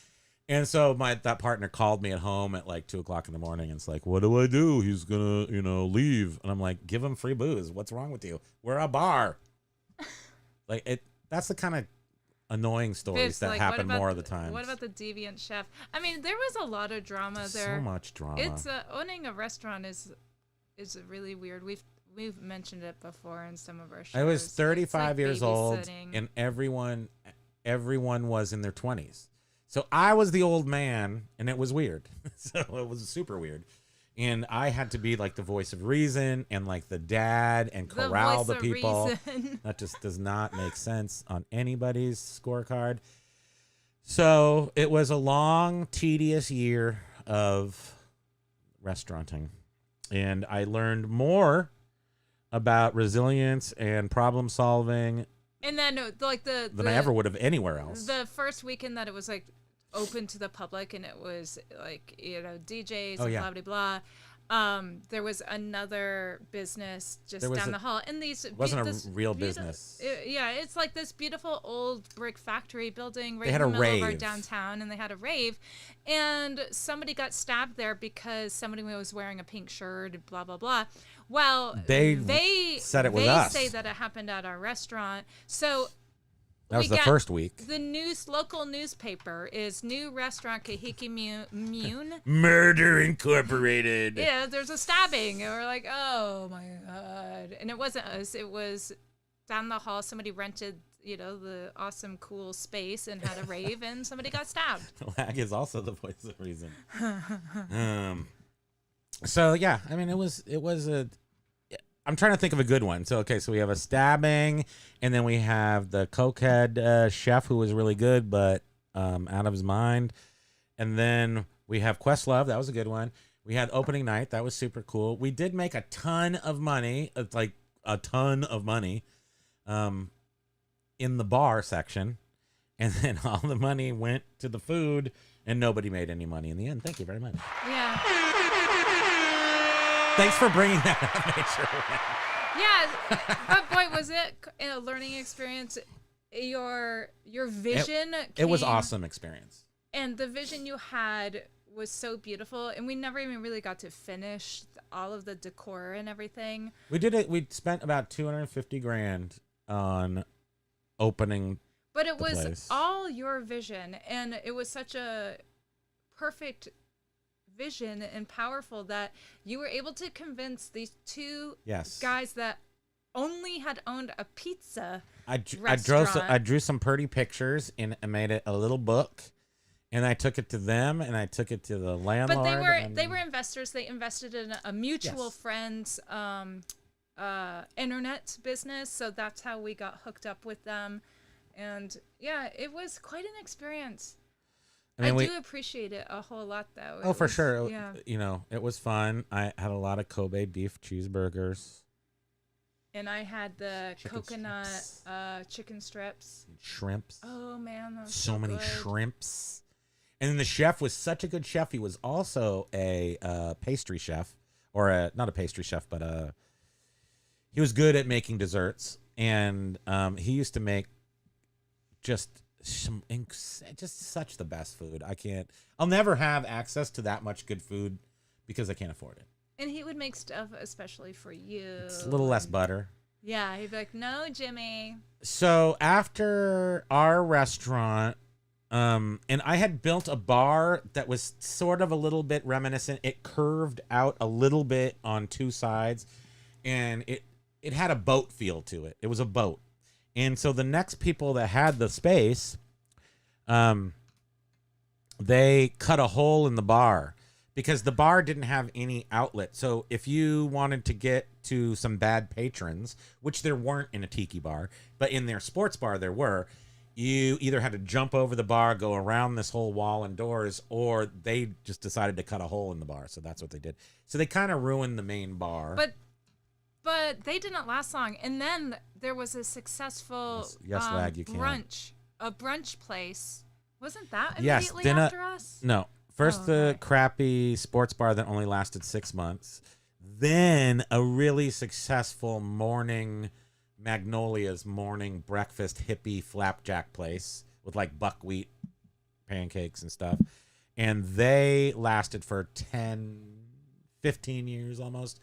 And so that partner called me at home at like 2:00 in the morning, and it's like, what do I do? He's gonna, leave, and I'm like, give him free booze. What's wrong with you? We're a bar. Like it. That's the kind of annoying stories It's that like, happen what about more of the time. What about the deviant chef? I mean, there was a lot of drama there. So much drama. It's owning a restaurant is really weird. We've mentioned it before in some of our shows. I was It's 35 like years old, babysitting. and everyone was in their 20s. So I was the old man, and it was weird. So it was super weird. And I had to be like the voice of reason and like the dad and corral the voice of people. reason. That just does not make sense on anybody's scorecard. So it was a long, tedious year of restauranting. And I learned more about resilience and problem solving And then like than I ever would have anywhere else. The first weekend that it was like open to the public, and it was like, DJs Oh, and yeah. blah blah blah. There was another business just There was down the hall, and wasn't a real business. Yeah, it's like this beautiful old brick factory building right They had in the a middle of our rave. downtown, and they had a rave, and somebody got stabbed there because somebody was wearing a pink shirt. Blah blah blah. Well, They said it was us. They say that it happened at our restaurant. So That was we the got first week. The local newspaper is new restaurant Kahiki Mune. Murder Incorporated. Yeah, there's a stabbing. And we're like, oh my God. And it wasn't us. It was down the hall. Somebody rented, the awesome, cool space and had a rave, and somebody got stabbed. Lag is also the voice of reason. So yeah, I mean, I'm trying to think of a good one. So we have a stabbing, and then we have the cokehead chef who was really good, but out of his mind. And then we have Questlove. That was a good one. We had opening night. That was super cool. We did make a ton of money. It's like a ton of money in the bar section. And then all the money went to the food, and nobody made any money in the end. Thank you very much. Yeah. Thanks for bringing that up, nature. Yeah, but boy, was it a learning experience. Your vision It was came- awesome experience. And the vision you had was so beautiful, and we never even really got to finish all of the decor and everything. We did it. We spent about $250,000 on opening. But it was place. all your vision, and it was such a perfect vision and powerful that you were able to convince these two guys that only had owned a pizza I restaurant. drew some pretty pictures and I made it a little book, and I took it to them, and I took it to the landlord. But they were investors. They invested in a mutual friend's internet business, so that's how we got hooked up with them. And yeah, it was quite an experience. I do appreciate it a whole lot, though. For sure. Yeah. You know, it was fun. I had a lot of Kobe beef cheeseburgers. And I had the Chicken coconut strips. chicken strips. Shrimps. Oh, man. That was So many good. shrimps. And then the chef was such a good chef. He was also a pastry chef, or not a pastry chef, but he was good at making desserts. And he used to make just such the best food. I'll never have access to that much good food because I can't afford it. And he would make stuff especially for you. It's a little less butter. Yeah, he'd be like, no, Jimmy. So after our restaurant, and I had built a bar that was sort of a little bit reminiscent. It curved out a little bit on two sides, and it had a boat feel to it. It was a boat. And so the next people that had the space, they cut a hole in the bar because the bar didn't have any outlet. So if you wanted to get to some bad patrons, which there weren't in a tiki bar, but in their sports bar there were, you either had to jump over the bar, go around this whole wall and doors, or they just decided to cut a hole in the bar. So that's what they did. So they kind of ruined the main bar. But they didn't last long. And then there was a successful Lag, you can't. a brunch place. Wasn't that Yes, immediately then after us? No. First the crappy sports bar that only lasted 6 months. Then a really successful Magnolia's morning breakfast hippie flapjack place with like buckwheat pancakes and stuff. And they lasted for 10, 15 years almost.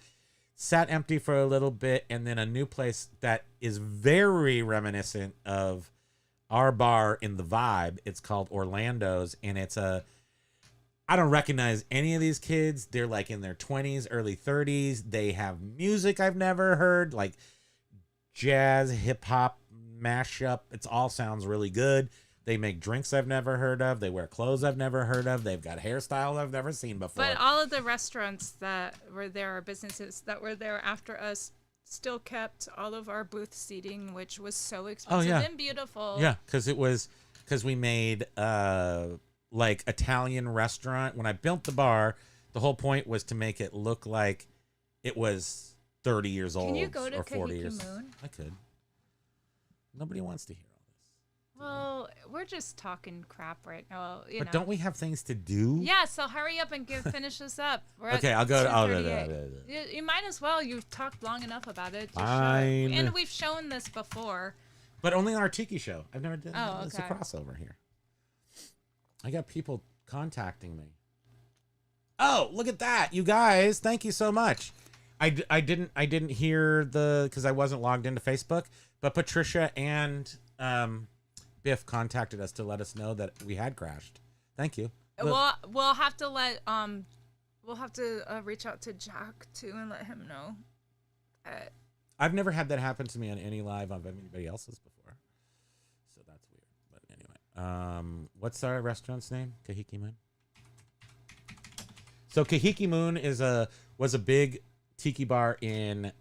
Sat empty for a little bit, and then a new place that is very reminiscent of our bar in the vibe. It's called Orlando's, and I don't recognize any of these kids. They're like in their 20s, early 30s. They have music I've never heard, like jazz, hip hop mashup. It all sounds really good. They make drinks I've never heard of. They wear clothes I've never heard of. They've got hairstyles I've never seen before. But all of the restaurants that were there, or businesses that were there after us, still kept all of our booth seating, which was so expensive and beautiful. Yeah, because we made like Italian restaurant. When I built the bar, the whole point was to make it look like it was 30 years old. Can you go to or 40 Kahiki years. Moon? I could. Nobody wants to hear all this. Well, we're just talking crap right now. But don't we have things to do? Yeah, so hurry up and finish this up. We're Okay, at I'll go. 2:38. You might as well. You've talked long enough about it. Fine. And we've shown this before. But only on our Tiki show. I've never done. Oh, It's a okay. crossover here. I got people contacting me. Oh, look at that, you guys! Thank you so much. I didn't hear because I wasn't logged into Facebook. But Patricia and Biff contacted us to let us know that we had crashed. Thank you. We'll have to reach out to Jack too and let him know. I've never had that happen to me on any live of anybody else's before, so that's weird. But anyway, what's our restaurant's name? Kahiki Moon. So Kahiki Moon was a big tiki bar in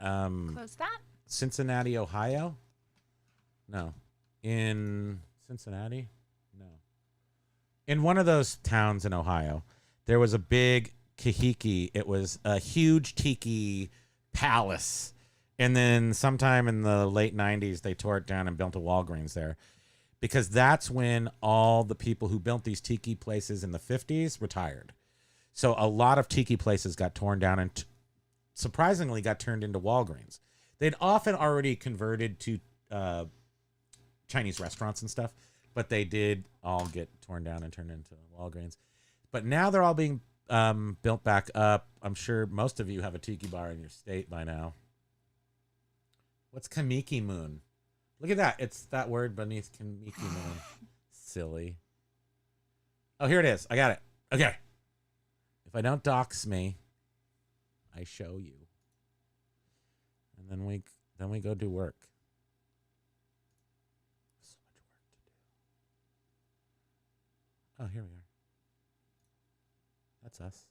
Close that. Cincinnati, Ohio. No, in Cincinnati. No, in one of those towns in Ohio, there was a big kahiki. It was a huge tiki palace. And then sometime in the late 90s, they tore it down and built a Walgreens there. Because that's when all the people who built these tiki places in the 50s retired. So a lot of tiki places got torn down and surprisingly got turned into Walgreens. They'd often already converted to Chinese restaurants and stuff, but they did all get torn down and turned into Walgreens. But now they're all being built back up. I'm sure most of you have a tiki bar in your state by now. What's Kamiki Moon? Look at that. It's that word beneath Kamiki Moon. Silly. Oh, here it is. I got it. Okay. If I don't dox me, I show you. And then we go do work. So much work to do. Oh, here we are. That's us.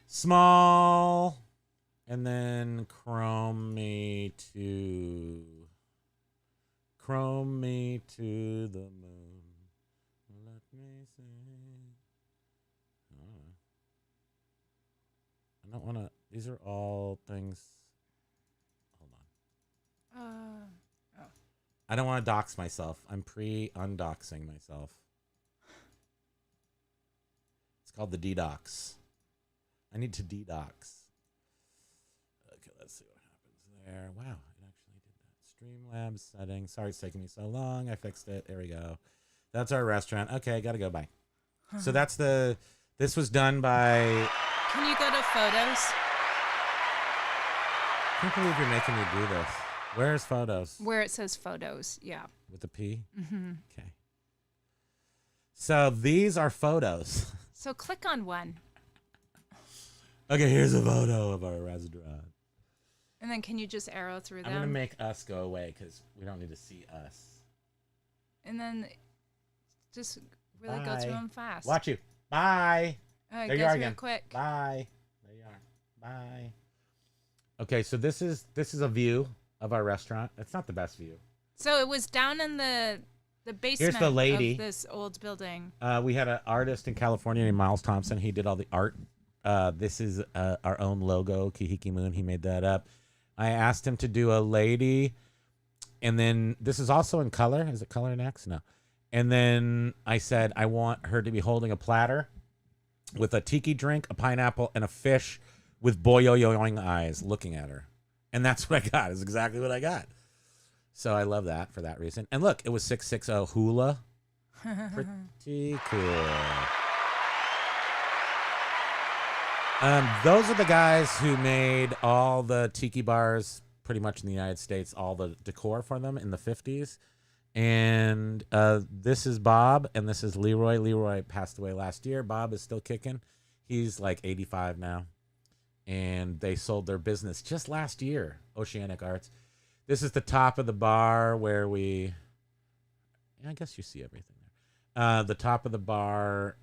Small. And then chrome me to the moon. Let me sing. I don't want to. These are all things. Hold on. I don't want to dox myself. I'm undoxing myself. It's called the dedox. I need to dedox. Okay, let's see what happens there. Wow, it actually did that. Streamlabs settings. Sorry it's taking me so long. I fixed it. There we go. That's our restaurant. Okay, gotta go. Bye. So that's this was done by... Can you go to photos? I can't believe you're making me do this. Where's photos? Where it says photos, yeah. With a P? Mm-hmm. Okay. So these are photos. So click on one. Okay, here's a photo of our restaurant. And then can you just arrow through them? I'm going to make us go away because we don't need to see us. And then just really go through them fast. Watch you. Bye. There you are again. Quick. Bye. There you are. Bye. Okay, so this is a view of our restaurant. It's not the best view. So it was down in the basement Here's the lady. Of this old building. We had an artist in California named Miles Thompson. He did all the art. This is our own logo, Kahiki Moon. He made that up. I asked him to do a lady, and then this is also in color. Is it color next? No. And then I said I want her to be holding a platter with a tiki drink, a pineapple, and a fish with boyoyoing eyes looking at her. And that's what I got. It's exactly what I got. So I love that for that reason. And look, it was 660 hula. Pretty cool. Those are the guys who made all the tiki bars pretty much in the United States, all the decor for them in the 50s. And this is Bob, and this is Leroy. Leroy passed away last year. Bob is still kicking. He's like 85 now. And they sold their business just last year, Oceanic Arts. This is the top of the bar where I guess you see everything there. The top of the bar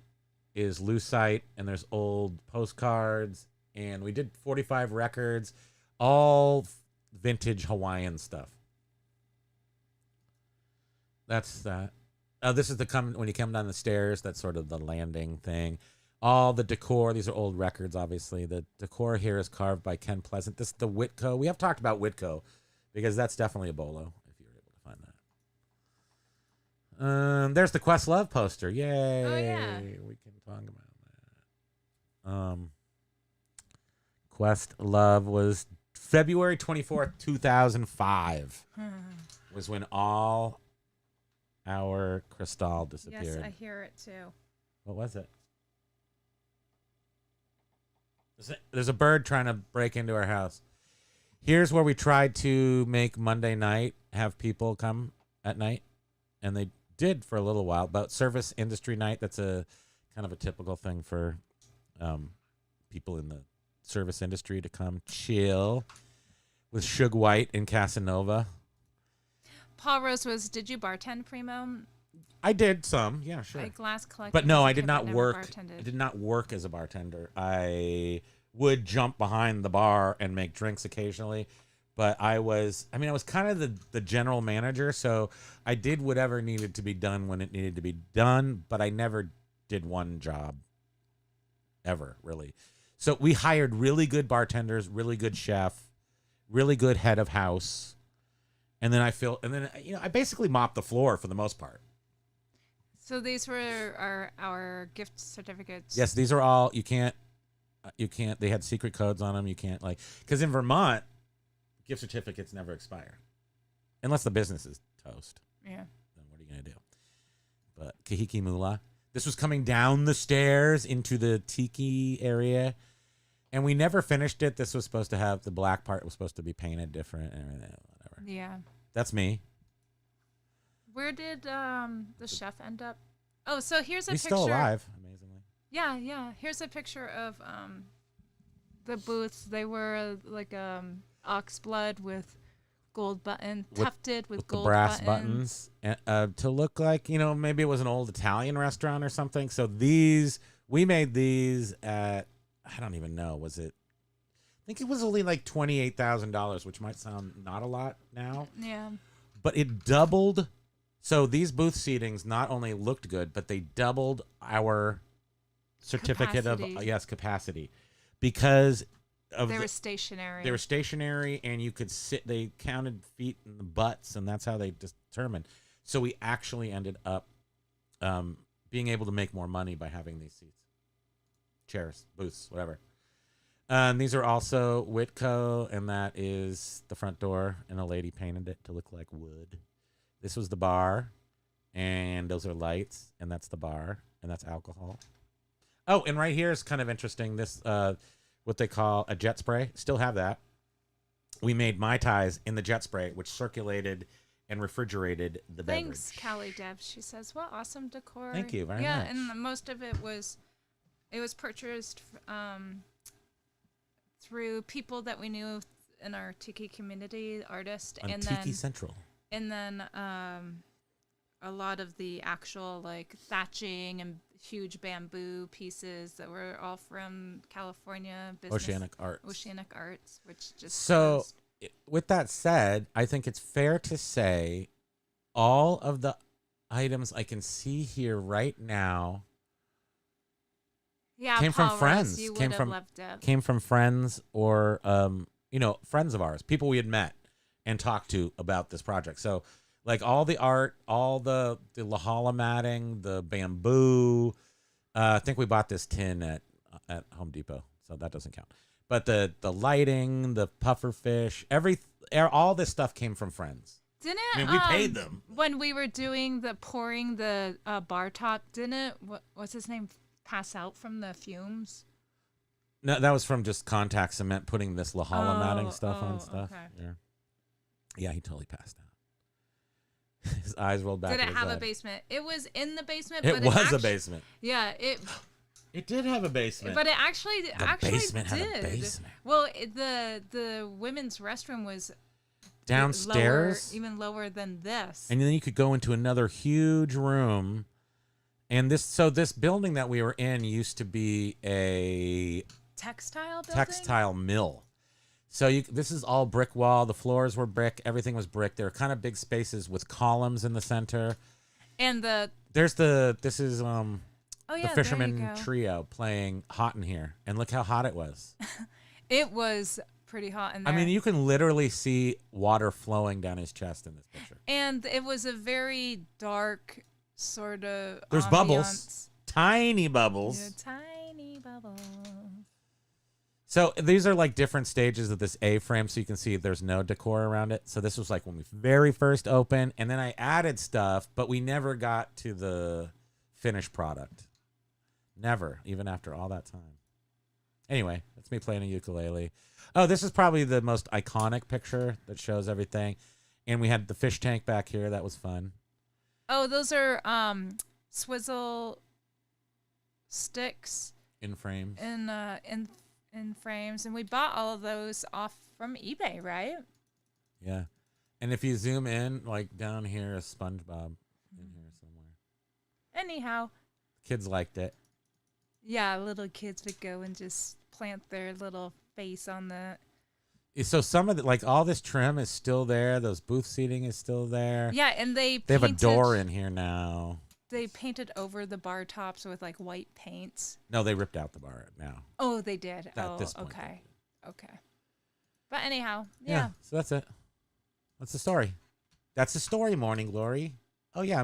is Lucite, and there's old postcards, and we did 45 records, all vintage Hawaiian stuff. That's that. This is when you come down the stairs, that's sort of the landing thing. All the decor, these are old records, obviously. The decor here is carved by Ken Pleasant. This is the Whitco. We have talked about Whitco because that's definitely a bolo, if you were able to find that. There's the Questlove poster. Yay. Oh, yeah. We can talk about that. Questlove was February 24th, 2005 was when all our crystal disappeared. Yes, I hear it too. What was it? There's a bird trying to break into our house. Here's where we tried to make Monday night have people come at night, and they did for a little while. But service industry night, that's a kind of a typical thing for people in the service industry to come chill with Suge White in Casanova. Paul Rose did you bartend, Primo? I did some, yeah, sure. Like glass collecting. But no, I did but not never work. bartended. I did not work as a bartender. I would jump behind the bar and make drinks occasionally. But I was kind of the general manager, so I did whatever needed to be done when it needed to be done, but I never did one job ever, really. So we hired really good bartenders, really good chef, really good head of house. And then I basically mopped the floor for the most part. So these were our gift certificates. Yes, these are all, you can't, they had secret codes on them. You can't because in Vermont, gift certificates never expire. Unless the business is toast. Yeah. Then what are you going to do? But Kahiki Mula. This was coming down the stairs into the Tiki area. And we never finished it. This was supposed to have, the black part was supposed to be painted different and everything. Whatever. Yeah. That's me. Where did the chef end up? Oh, so here's a He's picture. still alive, amazingly. Yeah. Here's a picture of the booths. They were like ox blood with gold button, tufted with gold the brass buttons. And, to look like, maybe it was an old Italian restaurant or something. So we made these at, I don't even know, was it? I think it was only like $28,000, which might sound not a lot now. Yeah. But it doubled. So these booth seatings not only looked good, but they doubled our certificate Capacity. of capacity, because of They were stationary. They were stationary, and you could sit. They counted feet and the butts, and that's how they determined. So we actually ended up being able to make more money by having these seats, chairs, booths, whatever. These are also Whitco, and that is the front door, and a lady painted it to look like wood. This was the bar, and those are lights, and that's the bar, and that's alcohol. Oh, and right here is kind of interesting. This, what they call a jet spray. Still have that. We made Mai Tais in the jet spray, which circulated and refrigerated the Thanks, beverage. Callie Deb. She says, "What awesome decor." Thank you very much. Yeah, and most of it was purchased through people that we knew in our Tiki community, artists, On and Tiki then Central. and then a lot of the actual like thatching and huge bamboo pieces that were all from California business, Oceanic Arts, which just So, closed. with that said, I think it's fair to say all of the items I can see here right now Yeah, came Paul from friends. Ross, you Came would have from loved it. came from friends or friends of ours, people we had met and talked to about this project. So, like all the art, all the Lahala matting, the bamboo. I think we bought this tin at Home Depot, so that doesn't count. But the lighting, the puffer fish, all this stuff came from friends. Didn't I mean, we paid them. when we were doing the pouring the bar top? Didn't what's his name pass out from the fumes? No, that was from just contact cement, putting this Lahala matting stuff on stuff. Okay. Yeah, he totally passed out. His eyes rolled back. Did in it his have a head. basement? It was in the basement. It but was a actu- basement. Yeah, It did have a basement. but it actually basement did. had a basement. Well, the women's restroom was Downstairs, even lower than this. and then you could go into another huge room. And this building that we were in used to be a Textile building. textile mill. So this is all brick wall. The floors were brick. Everything was brick. There were kind of big spaces with columns in the center. And this is oh the yeah, Fisherman there you go. Trio playing Hot in Here, and look how hot it was. It was pretty hot in there. I mean, you can literally see water flowing down his chest in this picture. And it was a very dark sort of. There's ambiance. bubbles, tiny bubbles. Yeah, tiny bubbles. So these are like different stages of this A-frame, so you can see there's no decor around it. So this was like when we very first opened, and then I added stuff, but we never got to the finished product. Never, even after all that time. Anyway, that's me playing a ukulele. Oh, this is probably the most iconic picture that shows everything. And we had the fish tank back here. That was fun. Oh, those are swizzle sticks In frames. in frames, and we bought all of those off from eBay, right? Yeah. And if you zoom in, like down here is SpongeBob in here somewhere. Anyhow, Kids liked it. yeah, little kids would go and just plant their little face on the. So some of the, like all this trim is still there. Those booth seating is still there. Yeah, and they have a door in here now. They painted over the bar tops with like white paints. No, they ripped out the bar now. Oh, they did. At this point, okay. Okay. But anyhow, yeah. So that's it. That's the story. That's the story, Morning Glory. Oh yeah,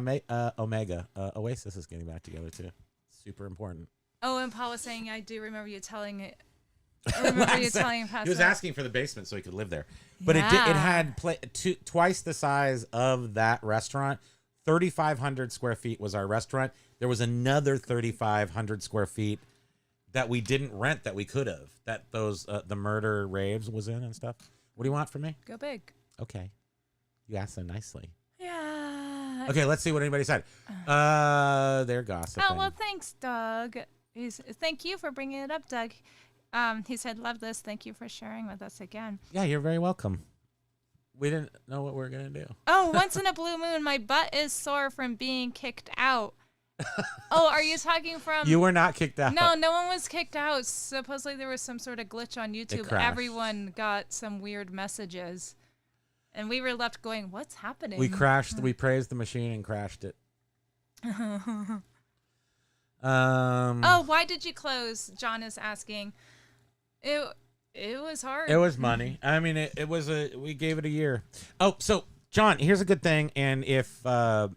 Omega. Oasis is getting back together too. Super important. Oh, and Paul was saying, I do remember you telling it. I remember you telling him. He was asking for the basement so he could live there, but it had twice the size of that restaurant. 3,500 square feet was our restaurant. There was another 3,500 square feet that we didn't rent that we could have. That those the murder raves was in and stuff. What do you want from me? Go big. Okay, you asked so nicely. Yeah. Okay, let's see what anybody said. They're gossiping. Oh well, thanks, Doug. Thank you for bringing it up, Doug. He said, "Love this. Thank you for sharing with us again." Yeah, you're very welcome. We didn't know what we were gonna do. Oh, once in a blue moon, my butt is sore from being kicked out. Oh, are you talking from? You were not kicked out. No, no one was kicked out. Supposedly there was some sort of glitch on YouTube. Everyone got some weird messages, and we were left going, "What's happening?" We crashed. We praised the machine and crashed it. Oh, why did you close? John is asking. It was hard. It was money. I mean, it was we gave it a year. Oh, so John, here's a good thing. And if I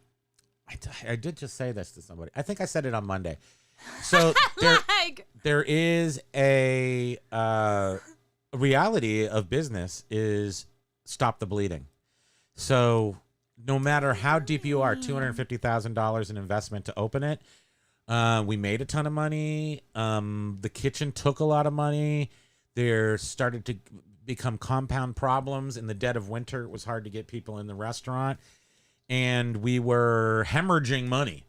did just say this to somebody, I think I said it on Monday. So there is a reality of business is stop the bleeding. So no matter how deep you are, $250,000 in investment to open it. We made a ton of money. The kitchen took a lot of money. There started to become compound problems. In the dead of winter, it was hard to get people in the restaurant. And we were hemorrhaging money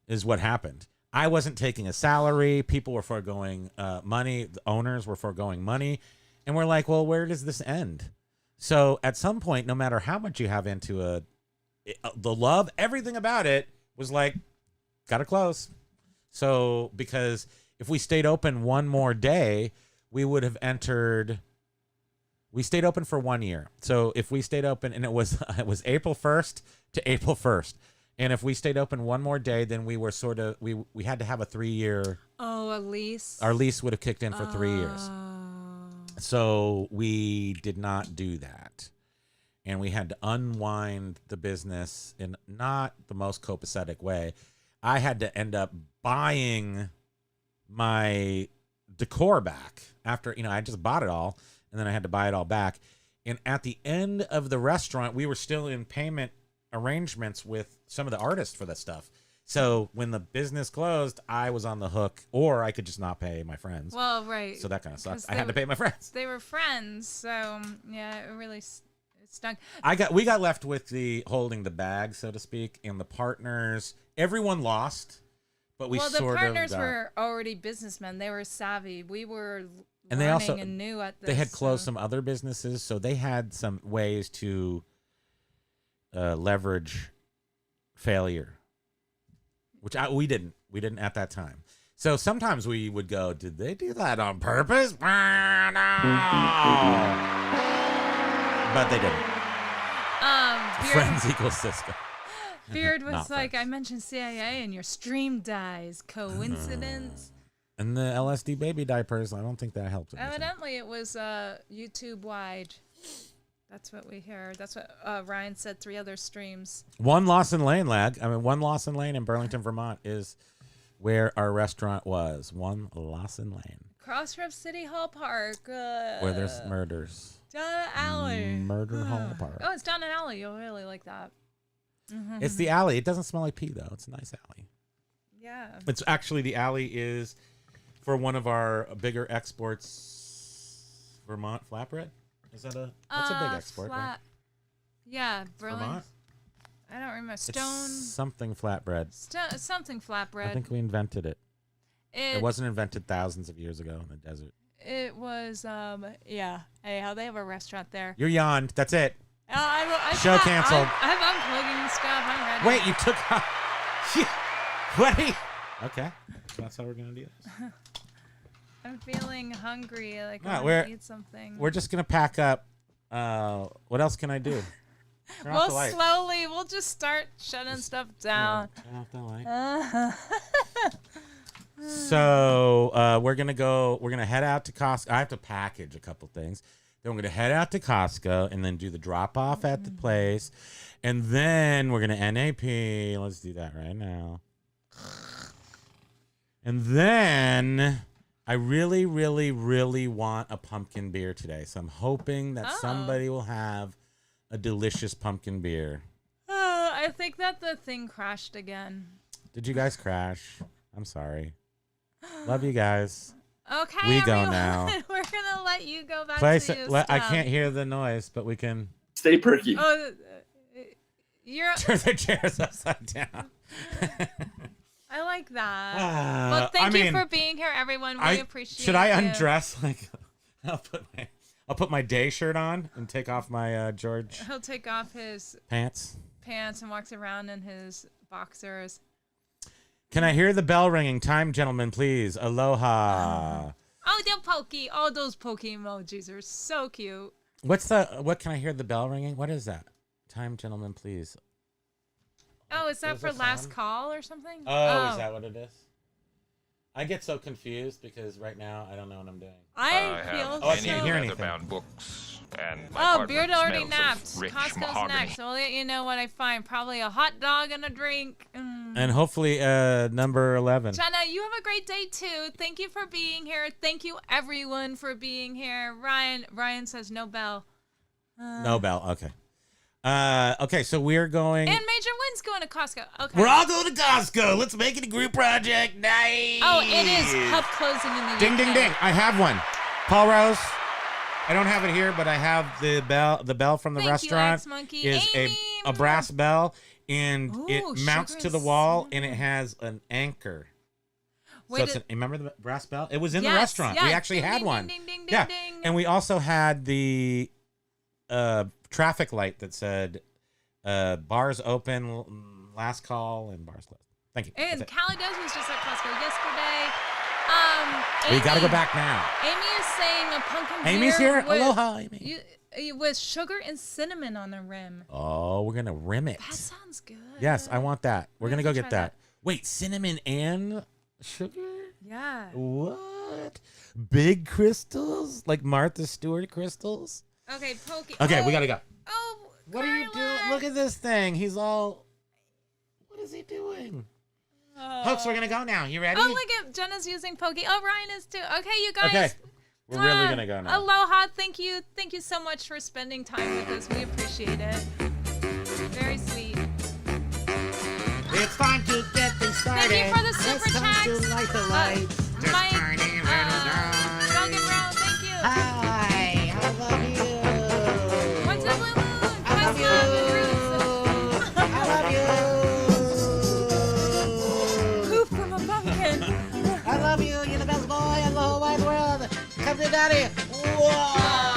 is what happened. I wasn't taking a salary. People were foregoing money. The owners were foregoing money. And we're like, well, where does this end? So at some point, no matter how much you have into the love, everything about it was like, gotta close. So because if we stayed open one more day, we would have we stayed open for 1 year. So if we stayed open, and it was April 1st to April 1st. And if we stayed open one more day, then we were we had to have a 3-year. Oh, a lease. Our lease would have kicked in for 3 years. So we did not do that. And we had to unwind the business in not the most copacetic way. I had to end up buying my decor back after, I just bought it all and then I had to buy it all back. And at the end of the restaurant, we were still in payment arrangements with some of the artists for that stuff. So when the business closed, I was on the hook, or I could just not pay my friends. Well, right. So that kind of sucks. I had to pay my friends. They were friends. So yeah, it really stunk. We got left with the holding the bag, so to speak, and the partners. Everyone lost, but we sort of. Well, the partners were already businessmen. They were savvy. We were and learning and new at this. They had closed some other businesses, so they had some ways to leverage failure, which we didn't. We didn't at that time. So sometimes we would go, did they do that on purpose? No. But they didn't. Friends equals Cisco. Beard was like, I mentioned CIA and your stream dies. Coincidence? And the LSD baby diapers, I don't think that helped. Evidently, it was YouTube wide. That's what we hear. That's what Ryan said. 3 other streams. One Lawson Lane in Burlington, Vermont is where our restaurant was. One Lawson Lane. Cross from City Hall Park. Where there's murders. Down an alley. Murder Hall Park. Oh, it's down an alley. You'll really like that. Mm-hmm. It's the alley. It doesn't smell like pee, though. It's a nice alley. Yeah. It's actually, the alley is for one of our bigger exports, Vermont flatbread. Is that that's a big export, right? Yeah, Vermont? I don't remember. It's something flatbread. Something flatbread. I think we invented it. It wasn't invented thousands of years ago in the desert. It was, yeah. Anyhow, they have a restaurant there. You're yawned. That's it. Show canceled. I'm unplugging stuff. I'm ready. Wait, you took... Wait. Okay. So that's how we're going to do this. I'm feeling hungry. Like No, I we're- want to eat something. We're just gonna pack up. What else can I do? Turn off the light. We'll just start shutting stuff down. Turn off the light. So we're gonna head out to Costco. I have to package a couple things. Then we're gonna head out to Costco and then do the drop off at the place, and then we're gonna NAP. Let's do that right now. And then I really, really, really want a pumpkin beer today. So I'm hoping that somebody will have a delicious pumpkin beer. I think that the thing crashed again. Did you guys crash? I'm sorry. Love you guys. Okay, We go everyone. now. We're gonna let you go back Place to it. your I stuff. can't hear the noise, but we can Stay perky. Oh, you're. turn the chairs upside down. I like that. Well, thank you for being here, everyone. We appreciate it. Should I undress? Like, I'll put my day shirt on and take off my George He'll take off his pants. and walks around in his boxers. Can I hear the bell ringing? Time, gentlemen, please. Aloha. Oh, the Pokey. All those Poke emojis are so cute. What can I hear the bell ringing? What is that? Time, gentlemen, please. Oh, is that Is for this last on? call or something? Oh, is that what it is? I get so confused because right now I don't know what I'm doing. I feel Oh, I so. can't hear anything. leather-bound books, and my Oh, apartment Beard already smells of napped. rich Costco's mahogany. next. I'll let you know what I find. Probably a hot dog and a drink. And hopefully number 11. Jenna, you have a great day too. Thank you for being here. Thank you everyone for being here. Ryan says no bell. No bell. Okay. Okay, so we're going. And Major Wynn's going to Costco. Okay. We're all going to Costco. Let's make it a group project. Nice. Oh, it is pub closing in the Ding, UK. ding, ding. I have one. Paul Rose. I don't have it here, but I have the bell. The bell from the Thank you, restaurant X-Monkey. is Amy. a brass bell, and Ooh, it mounts sugar to the and wall, cinnamon. and it has an anchor. Wait, So it's remember the brass bell? It was in the Yes, restaurant. We yes. actually Ding, had ding, one. ding, ding, ding, Yeah, ding. and we also had the traffic light that said bars open, last call, and bars closed. Thank you. And That's it. Callie Does was just at Costco yesterday. We got to go Amy- back now. Amy is saying a pumpkin Amy's beer here. with, Aloha, Amy. with sugar and cinnamon on the rim. Oh, we're gonna rim it. That sounds good. Yes, I want that. We're gonna have go to get try that. Wait, cinnamon and sugar? Yeah. What? Big crystals? Like Martha Stewart crystals? Okay, Pokey. Okay, we gotta go. Oh, What are you doing? Carla. Look at this thing. He's all. What is he doing? Hooks, we're gonna go now. You ready? Oh, look at Jenna's using Pokey. Oh, Ryan is too. Okay, you guys. Okay. We're really gonna go now. Aloha. Thank you so much for spending time with us. We appreciate it. Very sweet. It's time to get this started. Thank you for the super It's time chats. to light the lights. Just Mike, burning little lights. Doggy Brown, thank you. Hi, I love you. What's up, Lulu? I love you. I love you. Poop from a pumpkin. I love you. You're the best boy in the whole wide world. Come to daddy. Whoa.